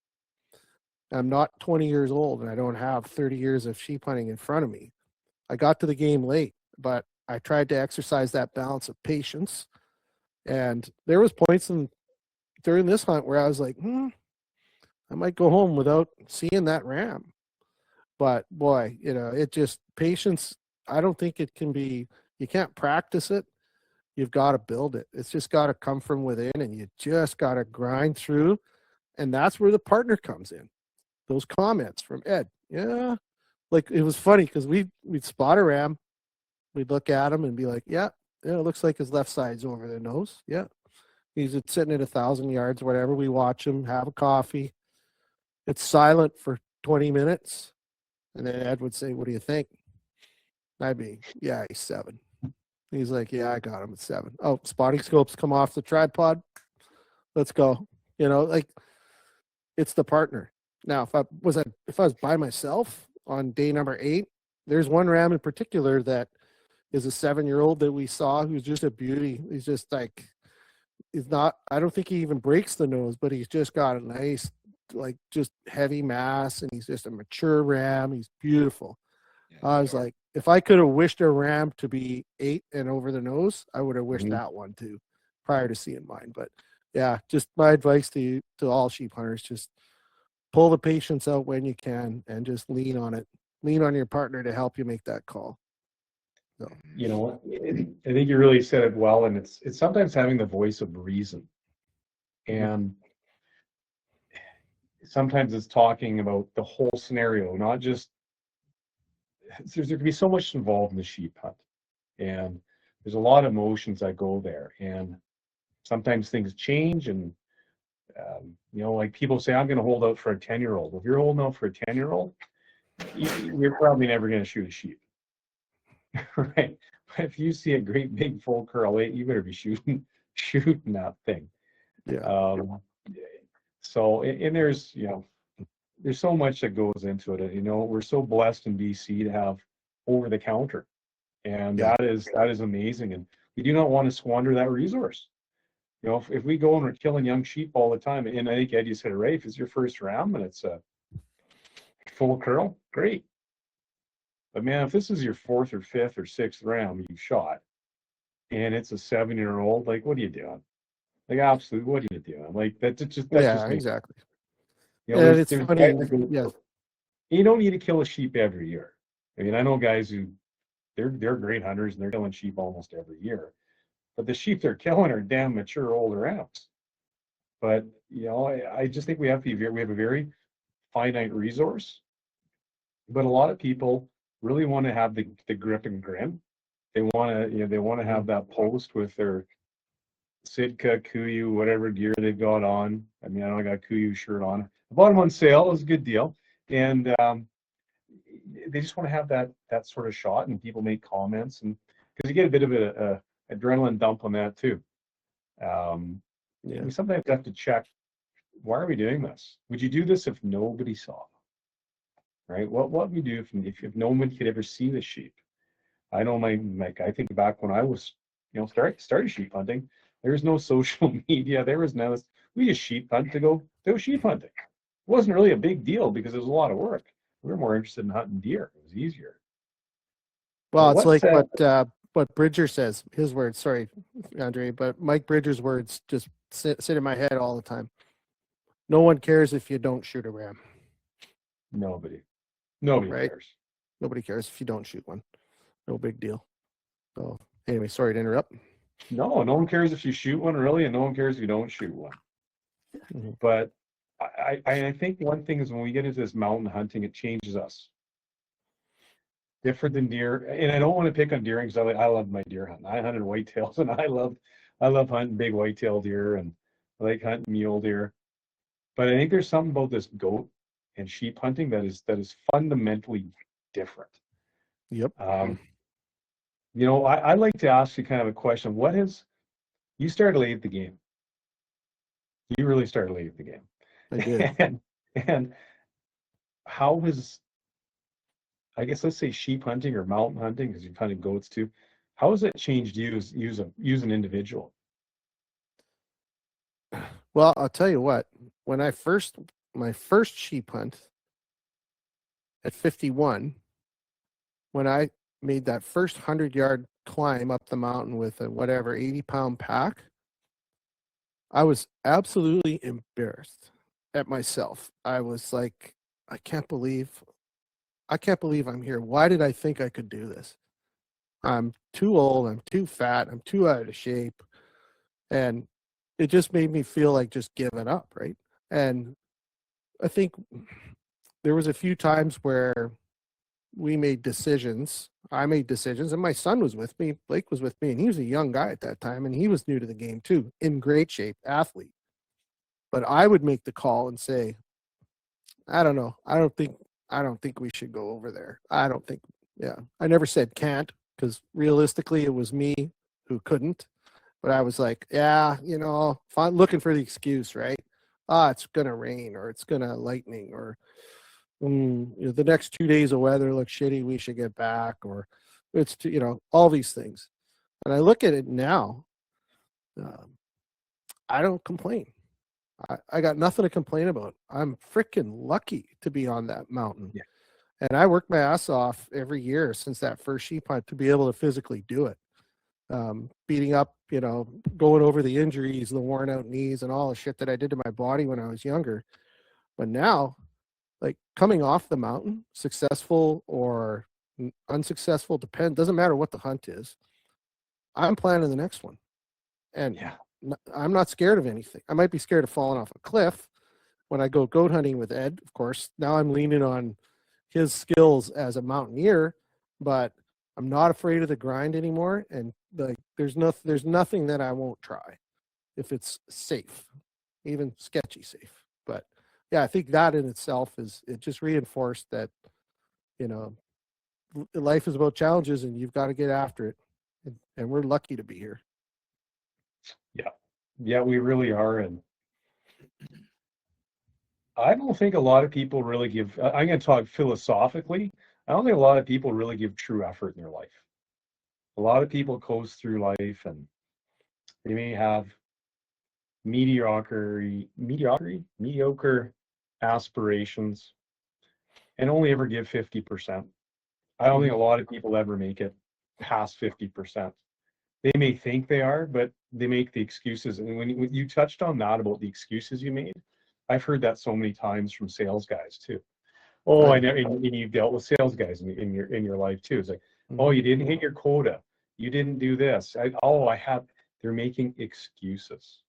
I'm not 20 years old and I don't have 30 years of sheep hunting in front of me. I got to the game late, but I tried to exercise that balance of patience. And there was points during this hunt where I was like, I might go home without seeing that ram. But boy, it just, patience, I don't think it can be, you can't practice it. You've got to build it. It's just got to come from within, and you just got to grind through. And that's where the partner comes in. Those comments from Ed. Yeah. Like it was funny because we'd spot a ram. We'd look at him and be like, yeah, it looks like his left side's over the nose. Yeah. He's sitting at 1,000 yards, whatever. We watch him, have a coffee. It's silent for 20 minutes. And then Ed would say, what do you think? I'd be, yeah, he's 7. He's like, yeah, I got him at 7. Oh, spotting scopes come off the tripod. Let's go. Like it's the partner. Now, if I was by myself on day number 8, there's one ram in particular that is a 7-year-old that we saw who's just a beauty. He's just like, I don't think he even breaks the nose, but he's just got a nice, like just heavy mass, and he's just a mature ram. He's beautiful. Yeah, I was like, if I could have wished a ram to be 8 and over the nose, I would have wished that one too prior to seeing mine. But yeah, just my advice to all sheep hunters, just pull the patience out when you can and just lean on it. Lean on your partner to help you make that call. So. I think you really said it well, and it's sometimes having the voice of reason. And sometimes it's talking about the whole scenario, not just, there can be so much involved in the sheep hunt, and there's a lot of emotions that go there, and sometimes things change, and like people say, I'm going to hold out for a 10-year-old. Well, if you're holding out for a 10-year-old, you're probably never going to shoot a sheep. Right? But if you see a great big full curl 8, you better be shooting that thing. Yeah. So, and there's so much that goes into it. We're so blessed in BC to have over the counter, and that is amazing. And we do not want to squander that resource. If we go and we're killing young sheep all the time, and I think Ed, you said it right, if it's your first ram and it's a full curl, great. But man, if this is your 4th or 5th or 6th ram you shot, and it's a 7-year-old, like, what are you doing? Like, absolutely, what are you doing? Like, that just exactly. It's funny. Yeah. You don't need to kill a sheep every year. I mean, I know guys who they're great hunters and they're killing sheep almost every year, but the sheep they're killing are damn mature older rams. But I just think we have a very finite resource. But a lot of people really want to have the grip and grin. They want to have that post with their Sitka, Kuyu, whatever gear they've got on. I mean, I know I got a Kuyu shirt on. I bought them on sale. It was a good deal. And they just want to have that sort of shot, and people make comments, and because you get a bit of a adrenaline dump on that too. We sometimes have to check, why are we doing this? Would you do this if nobody saw? Right? What would we do if no one could ever see the sheep? I know I think back when I was started sheep hunting. There was no social media. There was no. We just sheep hunt to go sheep hunting. It wasn't really a big deal because it was a lot of work. We were more interested in hunting deer. It was easier. Well, it's like what Bridger says. His words. Sorry, Andre, but Mike Bridger's words just sit in my head all the time. No one cares if you don't shoot a ram. Nobody. Nobody Right. cares. Nobody cares if you don't shoot one. No big deal. So anyway, sorry to interrupt. No one cares if you shoot one, really, and no one cares if you don't shoot one. Mhm. But I think one thing is when we get into this mountain hunting, it changes us. Different than deer, and I don't want to pick on deer because I love my deer hunting. I hunted whitetails, and I love hunting big whitetail deer, and I like hunting mule deer. But I think there's something about this goat and sheep hunting that is fundamentally different. Yep. You know, I like to ask you kind of a question. You started late at the game. You really started late at the game. I did. And how was, I guess, let's say sheep hunting or mountain hunting, because you've hunted goats too. How has it changed you as an individual? Well, I'll tell you what, when my first sheep hunt at 51, when I made that first 100-yard climb up the mountain with a whatever 80-pound pack, I was absolutely embarrassed at myself. I was like, I can't believe I'm here. Why did I think I could do this? I'm too old, I'm too fat, I'm too out of shape. And it just made me feel like just giving up, right? And I think there was a few times where we made decisions. I made decisions, and my son was with me. Blake was with me, and he was a young guy at that time, and he was new to the game too, in great shape, athlete. But I would make the call and say, I don't know. I don't think we should go over there. I don't think. Yeah, I never said can't, because realistically, it was me who couldn't. But I was like, yeah, looking for the excuse, right? It's gonna rain, or it's gonna lightning, or the next 2 days of weather look shitty. We should get back, or it's all these things. And I look at it now. I don't complain. I got nothing to complain about. I'm freaking lucky to be on that mountain. Yeah. And I worked my ass off every year since that first sheep hunt to be able to physically do it. Beating up, going over the injuries, the worn out knees, and all the shit that I did to my body when I was younger. But now, like, coming off the mountain, successful or unsuccessful, doesn't matter what the hunt is. I'm planning the next one. And Yeah. I'm not scared of anything. I might be scared of falling off a cliff when I go goat hunting with Ed, of course. Now I'm leaning on his skills as a mountaineer, but I'm not afraid of the grind anymore. And like, there's nothing that I won't try if it's safe, even sketchy safe. But yeah, I think that in itself it just reinforced that, life is about challenges, and you've got to get after it. And we're lucky to be here. Yeah, we really are. And I don't think a lot of people really give, I'm going to talk philosophically. I don't think a lot of people really give true effort in their life. A lot of people coast through life, and they may have mediocre aspirations and only ever give 50%. I don't think a lot of people ever make it past 50%. They may think they are, but they make the excuses. And when you touched on that about the excuses you made, I've heard that so many times from sales guys too. Oh, I know, and you've dealt with sales guys in your life too. It's like, oh, you didn't hit your quota, you didn't do this. They're making excuses.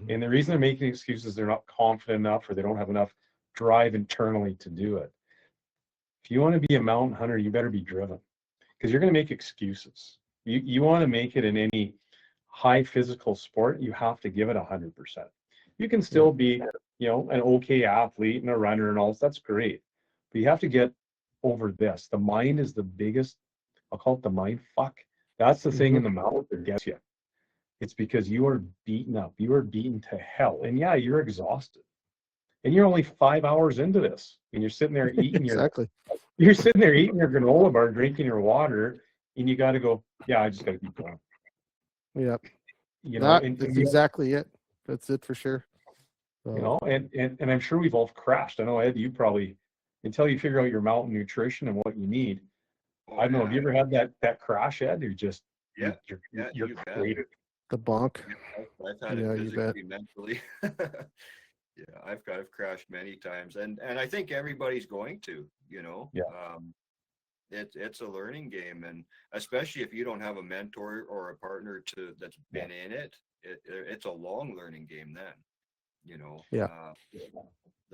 And the reason they're making excuses, they're not confident enough, or they don't have enough drive internally to do it. If you want to be a mountain hunter, you better be driven, because you're going to make excuses. You want to make it in any high physical sport, you have to give it 100%. You can still be, an okay athlete and a runner and all this. That's great. But you have to get over this. The mind is the biggest, I'll call it the mind fuck. That's the thing in the mouth that gets you. It's because you are beaten up. You are beaten to hell. And yeah, you're exhausted. And you're only 5 hours into this. And you're sitting there eating you're sitting there eating your granola bar, drinking your water, and you got to go, yeah, I just got to keep going. Yep. That's exactly it. That's it for sure. And I'm sure we've all crashed. I know, Ed, you probably, until you figure out your mountain nutrition and what you need. I don't know, have you ever had that crash, Ed? You're just, you're created. The bonk. I've had it physically, mentally. Yeah, I've crashed many times, and I think everybody's going to, Yeah. It's a learning game, and especially if you don't have a mentor or a partner that's been in it's a long learning game then, Yeah.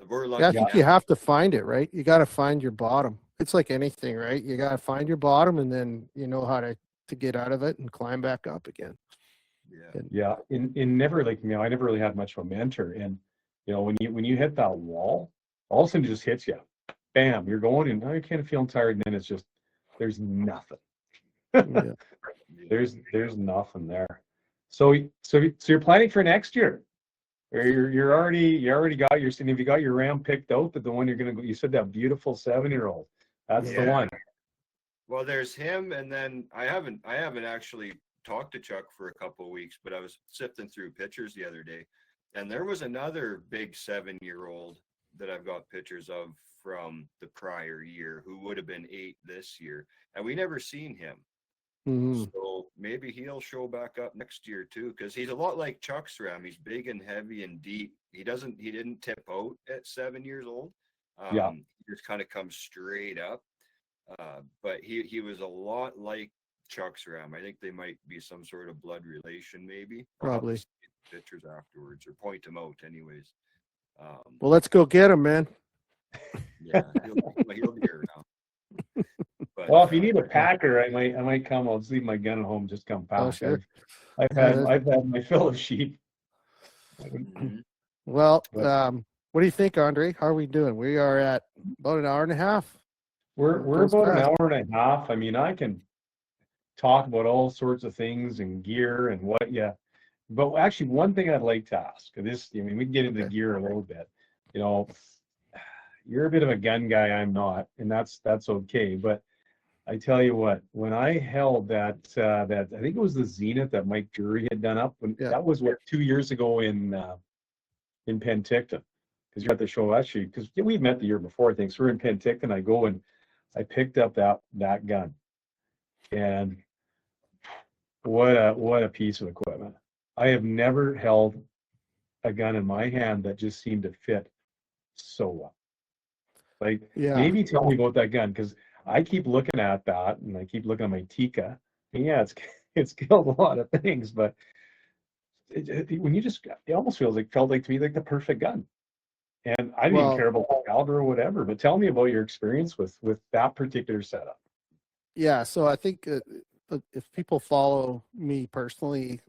we're Yeah, I lucky think now. you have to find it, right? You got to find your bottom. It's like anything, right? You got to find your bottom, and then you know how to get out of it and climb back up again. Yeah. Yeah. In never like, I never really had much of a mentor. And, when you hit that wall, all of a sudden it just hits you. Bam, you're going and now you're kind of feeling tired. And then it's just, there's nothing. Yeah. There's nothing there. So you're planning for next year. Or you already got your, have you got your ram picked out, that the one you're going to go, you said that beautiful 7-year-old. That's the one. Well, there's him, and then I haven't actually talked to Chuck for a couple of weeks, but I was sifting through pictures the other day, and there was another big 7-year-old that I've got pictures of from the prior year who would have been 8 this year, and we never seen him. Mhm. So maybe he'll show back up next year too, because he's a lot like Chuck's ram. He's big and heavy and deep. He didn't tip out at 7 years old. He just kind of comes straight up. But he was a lot like Chuck's ram. I think they might be some sort of blood relation, maybe. I'll have to Probably. see the pictures afterwards, or point them out anyways. Well, let's go get him, man. Yeah, he'll be here now. But, Well, if you need a packer, I might come. I'll just leave my gun at home. Just come pack. Oh, sure. I've had my fill of sheep. mhm. Well, what do you think, Andre? How are we doing? We are at about an hour and a half. We're Goes about an fast. hour and a half. I mean, I can talk about all sorts of things and gear and what. Yeah, but actually, one thing I'd like to ask this. I mean, we can get into Okay. gear a little bit. You're a bit of a gun guy. I'm not, and that's okay. But I tell you what, when I held that I think it was the Zenith that Mike Drury had done up. Yeah. That was 2 years ago in Penticton, because you're at the show actually. Because we met the year before, I think. So we're in Penticton. I go and I picked up that gun, and what a piece of equipment. I have never held a gun in my hand that just seemed to fit so well. Like, Yeah. maybe tell me about that gun, because I keep looking at that and I keep looking at my Tika. And yeah, it's killed a lot of things, but when you just, it almost felt like to me like the perfect gun. And I didn't even care about the caliber or whatever. But tell me about your experience with that particular setup. Yeah. So I think if people follow me personally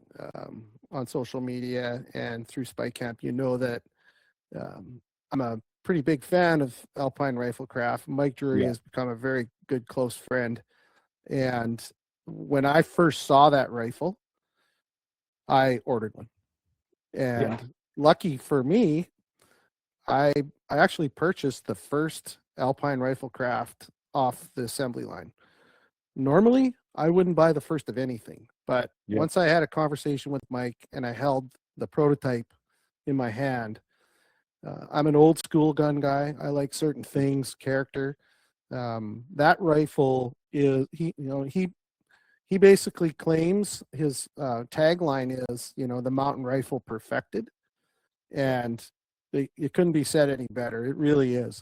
on social media and through Spike Camp, you know that I'm a pretty big fan of Alpine Riflecraft. Mike Drury has become a very good close friend. And when I first saw that rifle, I ordered one. And lucky for me, I actually purchased the first Alpine Riflecraft off the assembly line. Normally, I wouldn't buy the first of anything, but once I had a conversation with Mike and I held the prototype in my hand, I'm an old school gun guy. I like certain things, character. That rifle is he basically claims his tagline is, the mountain rifle perfected, and it couldn't be said any better. It really is.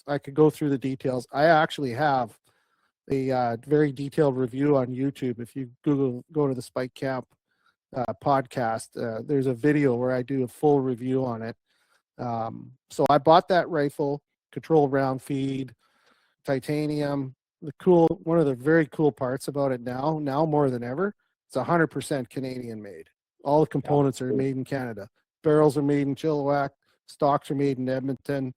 I could go through the details. I actually have a very detailed review on YouTube. If you go to the Spike Camp podcast, there's a video where I do a full review on it. So I bought that rifle, controlled round feed, titanium. One of the very cool parts about it now more than ever, it's 100% Canadian made. All the components are made in Canada. Barrels are made in Chilliwack. Stocks are made in Edmonton.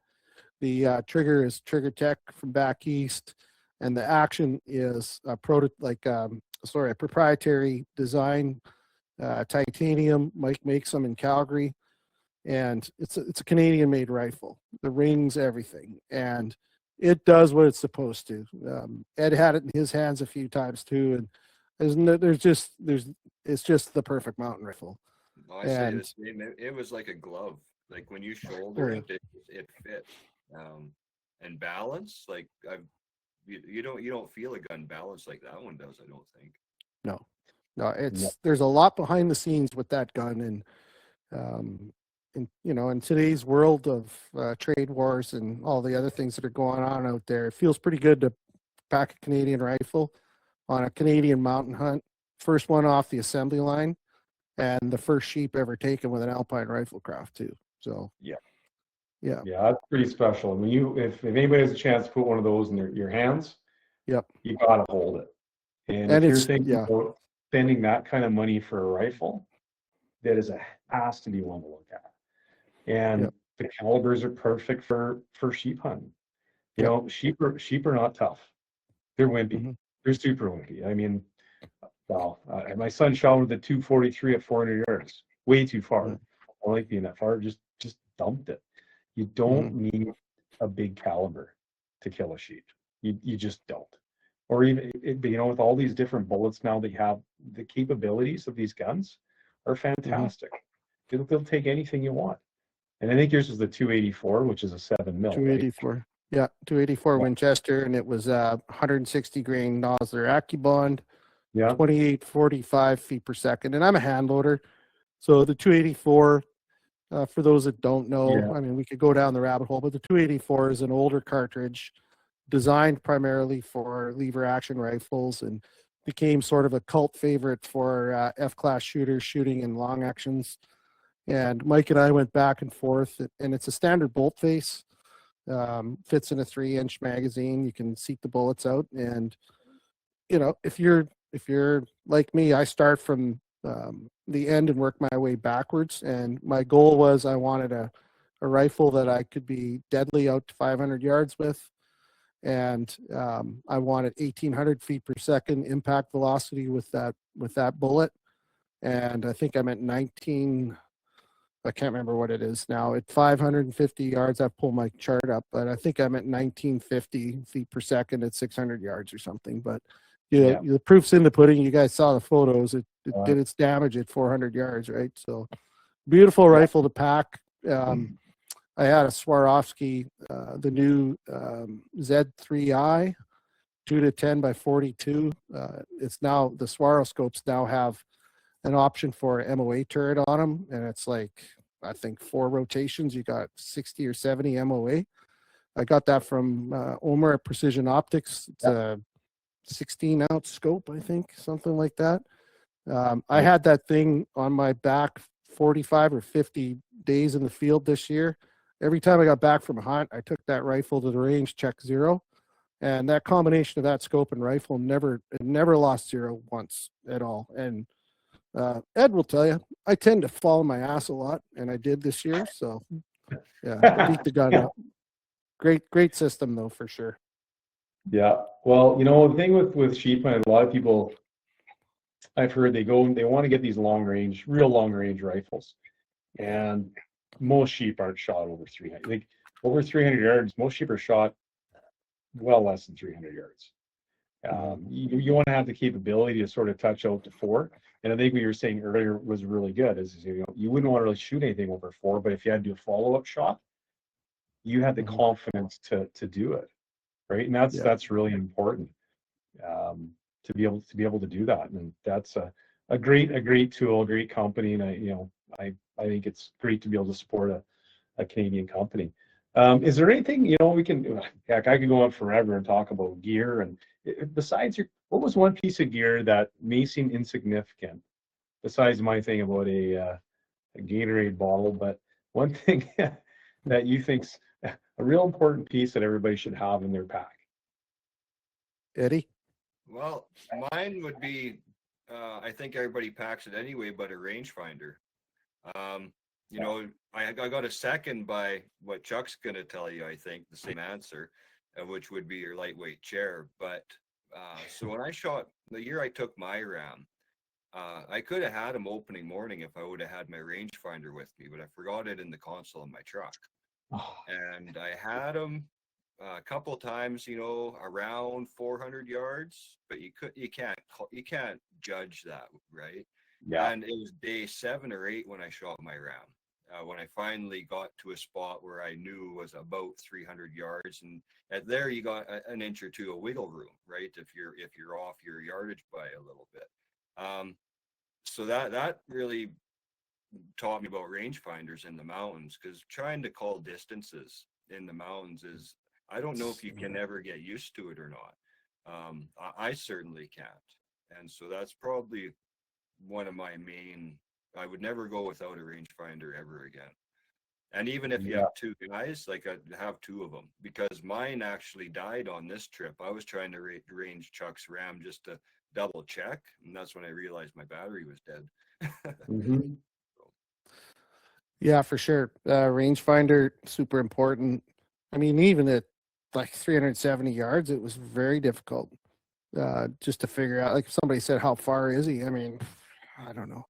The trigger is Trigger Tech from back east, and the action is a proprietary design, titanium. Mike makes them in Calgary, and it's a Canadian made rifle. The rings, everything, and it does what it's supposed to. Ed had it in his hands a few times too, and it's just the perfect mountain rifle. I say the same. It was like a glove. Like when you shoulder it fit. And balance, like you don't feel a gun balance like that one does. I don't think. No, there's a lot behind the scenes with that gun, and in today's world of trade wars and all the other things that are going on out there, it feels pretty good to pack a Canadian rifle on a Canadian mountain hunt. First one off the assembly line, and the first sheep ever taken with an Alpine Riflecraft too. So Yeah. yeah, That's pretty special. When if anybody has a chance to put one of those in your hands, yep. you gotta hold it. And if you're thinking about spending that kind of money for a rifle, that has to be one to look at. And the calibers are perfect for sheep hunting. You know, sheep are not tough. They're wimpy. They're super wimpy. I mean, wow. My son shot with a 243 at 400 yards, way too far. I don't like being that far. Just dumped it. You don't need a big caliber to kill a sheep. You just don't. Or even, with all these different bullets now that you have, the capabilities of these guns are fantastic. They'll take anything you want. And I think yours was the 284, which is a 7 mil. 284. Right? Yeah, 284 Winchester, and it was 160 grain Nosler AccuBond, 2845 feet per second. And I'm a hand loader, so the 284. For those that don't know, I mean, we could go down the rabbit hole, but the 284 is an older cartridge designed primarily for lever action rifles and became sort of a cult favorite for F-class shooters shooting in long actions. And Mike and I went back and forth, and it's a standard bolt face, fits in a 3-inch magazine. You can seat the bullets out. And, if you're like me, I start from the end and work my way backwards. And my goal was I wanted a rifle that I could be deadly out to 500 yards with. And I wanted 1,800 feet per second impact velocity with that bullet. And I think I'm at 19, I can't remember what it is now. At 550 yards, I pulled my chart up, but I think I'm at 1950 feet per second at 600 yards or something. But the proof's in the pudding. You guys saw the photos. It did its damage at 400 yards, right? So beautiful rifle to pack. I had a Swarovski, the new Z3i, 2-10 by 42. It's now, the Swarovscopes now have an option for an MOA turret on them, and it's like, I think 4 rotations. You got 60 or 70 MOA. I got that from Omer at Precision Optics. It's a 16-ounce scope, I think, something like that. I had that thing on my back 45 or 50 days in the field this year. Every time I got back from a hunt, I took that rifle to the range, check zero. And that combination of that scope and rifle never lost zero once at all. And Ed will tell you, I tend to fall on my ass a lot, and I did this year. So, I beat the gun up. Great system, though, for sure. Yeah. Well, the thing with sheep hunting, a lot of people, I've heard they want to get these real long range rifles. And most sheep aren't shot over 300. Like over 300 yards, most sheep are shot well less than 300 yards. You want to have the capability to sort of touch out to 4. And I think what you were saying earlier was really good. Is you wouldn't want to really shoot anything over 4, but if you had to do a follow-up shot, you had the confidence to do it, right? And that's really important to be able to do that. And that's a great tool, a great company, and I think it's great to be able to support a Canadian company. Is there anything, we can, heck, I could go on forever and talk about gear. And besides what was one piece of gear that may seem insignificant, besides my thing about a Gatorade bottle, but one thing that you think's a real important piece that everybody should have in their pack? Eddie? Well, mine would be, I think everybody packs it anyway, but a rangefinder. I got a second by what Chuck's going to tell you, I think, the same answer, which would be your lightweight chair. But so when I shot, the year I took my RAM, I could have had him opening morning if I would have had my rangefinder with me, but I forgot it in the console of my truck. And I had him a couple times, around 400 yards, but you can't judge that, right? Yeah. And it was day 7 or 8 when I shot my RAM. When I finally got to a spot where I knew was about 300 yards, and at there you got an inch or two of wiggle room, right? If you're off your yardage by a little bit. So that really taught me about rangefinders in the mountains, because trying to call distances in the mountains is, I don't know if you can ever get used to it or not. I certainly can't. And so that's probably one of my main, I would never go without a rangefinder ever again. And even if you have two guys, like I have two of them, because mine actually died on this trip. I was trying to range Chuck's Ram just to double check, and that's when I realized my battery was dead. Mm-hmm. Yeah, for sure. Rangefinder, super important. I mean, even at like 370 yards, it was very difficult just to figure out. Like if somebody said, how far is he? I mean, I don't know.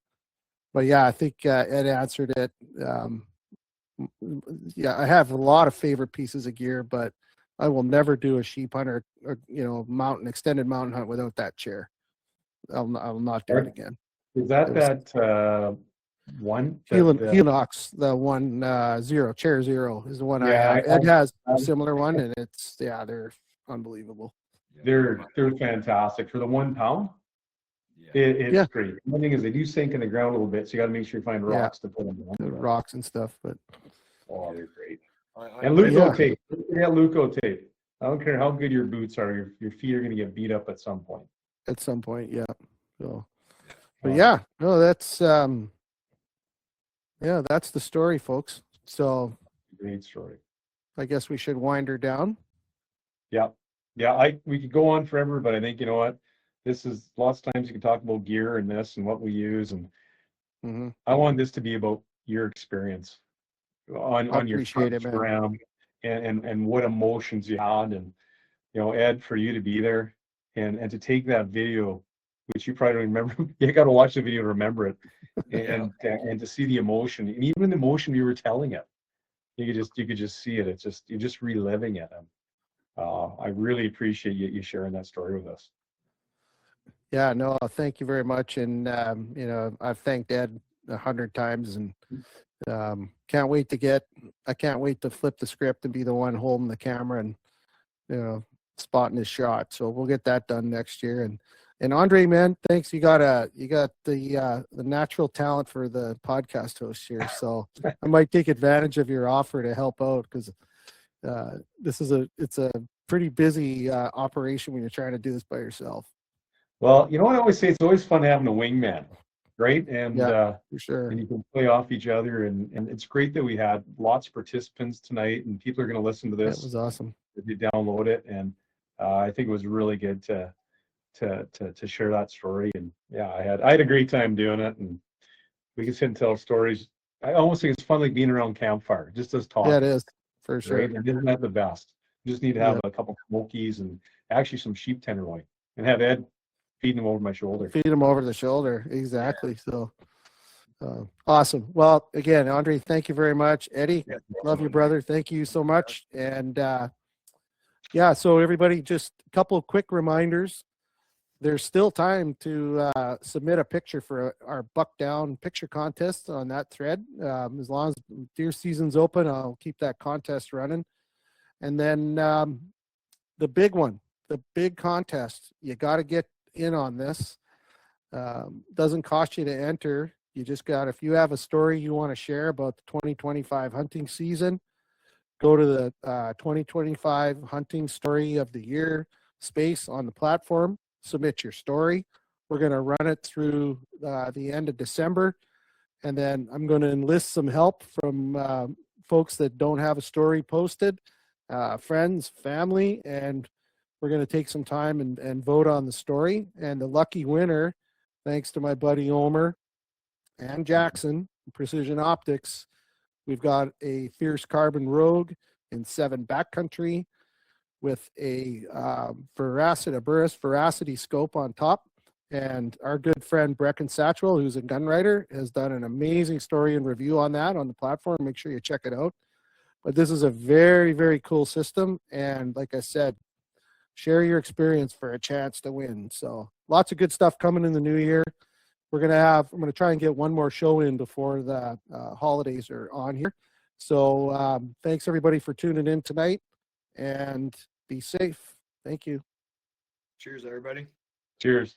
But yeah, I think Ed answered it. Yeah, I have a lot of favorite pieces of gear, but I will never do a sheep hunt or extended mountain hunt without that chair. I will not do it again. Is that one? Helinox, the 1-0, chair 0 is the one I have. Ed has a similar one, and they're unbelievable. They're fantastic for the 1 pound. It's great. One thing is they do sink in the ground a little bit, so you got to make sure you find rocks to put them on. Rocks and stuff, but they're great. And Luco tape. Don't forget Luco tape. I don't care how good your boots are, your feet are going to get beat up at some point. At some point, yeah. So, but yeah, no, that's that's the story, folks. So great story. I guess we should wind her down. Yeah. We could go on forever, but I think, you know what? This is lots of times you can talk about gear and this and what we use, and I want this to be about your experience on your Ram and what emotions you had, and Ed, for you to be there and to take that video, which you probably don't remember. You got to watch the video to remember it, and to see the emotion, and even the emotion you were telling it, you could just see it. It's just you're just reliving it. And I really appreciate you sharing that story with us. Yeah, no, thank you very much. And, I've thanked Ed 100 times, and I can't wait to flip the script and be the one holding the camera and, spotting his shot. So we'll get that done next year. And Andre, man, thanks. You got the natural talent for the podcast host here. So I might take advantage of your offer to help out, because it's a pretty busy operation when you're trying to do this by yourself. Well, you know what I always say, it's always fun having a wingman, right? And for sure. And you can play off each other, and it's great that we had lots of participants tonight, and people are going to listen to this. That was awesome. If you download it, and I think it was really good to share that story. And yeah, I had a great time doing it, and we can sit and tell stories. I almost think it's fun, like being around campfire, just as talking. Yeah, it is, for sure. Right? And isn't that the best? You just need to have a couple of smokies and actually some sheep tenderloin, and have Ed feeding them over my shoulder. Feed them over the shoulder, exactly. So awesome. Well, again, Andre, thank you very much. Eddie, love you, brother. Thank you so much. And so everybody, just a couple of quick reminders. There's still time to submit a picture for our Buck Down picture contest on that thread. As long as deer season's open, I'll keep that contest running. And then the big one, the big contest, you got to get in on this. Doesn't cost you to enter. You just got, if you have a story you want to share about the 2025 hunting season, go to the 2025 hunting story of the year space on the platform, submit your story. We're going to run it through the end of December, and then I'm going to enlist some help from folks that don't have a story posted, friends, family, and we're going to take some time and vote on the story. And the lucky winner, thanks to my buddy Omer and Jackson, Precision Optics, we've got a Fierce Carbon Rogue in 7 backcountry with a Burris Veracity scope on top. And our good friend Brecken Satchwell, who's a gun writer, has done an amazing story and review on that on the platform. Make sure you check it out. But this is a very, very cool system. And like I said, share your experience for a chance to win. So lots of good stuff coming in the new year. I'm going to try and get one more show in before the holidays are on here. So thanks everybody for tuning in tonight, and be safe. Thank you. Cheers, everybody. Cheers.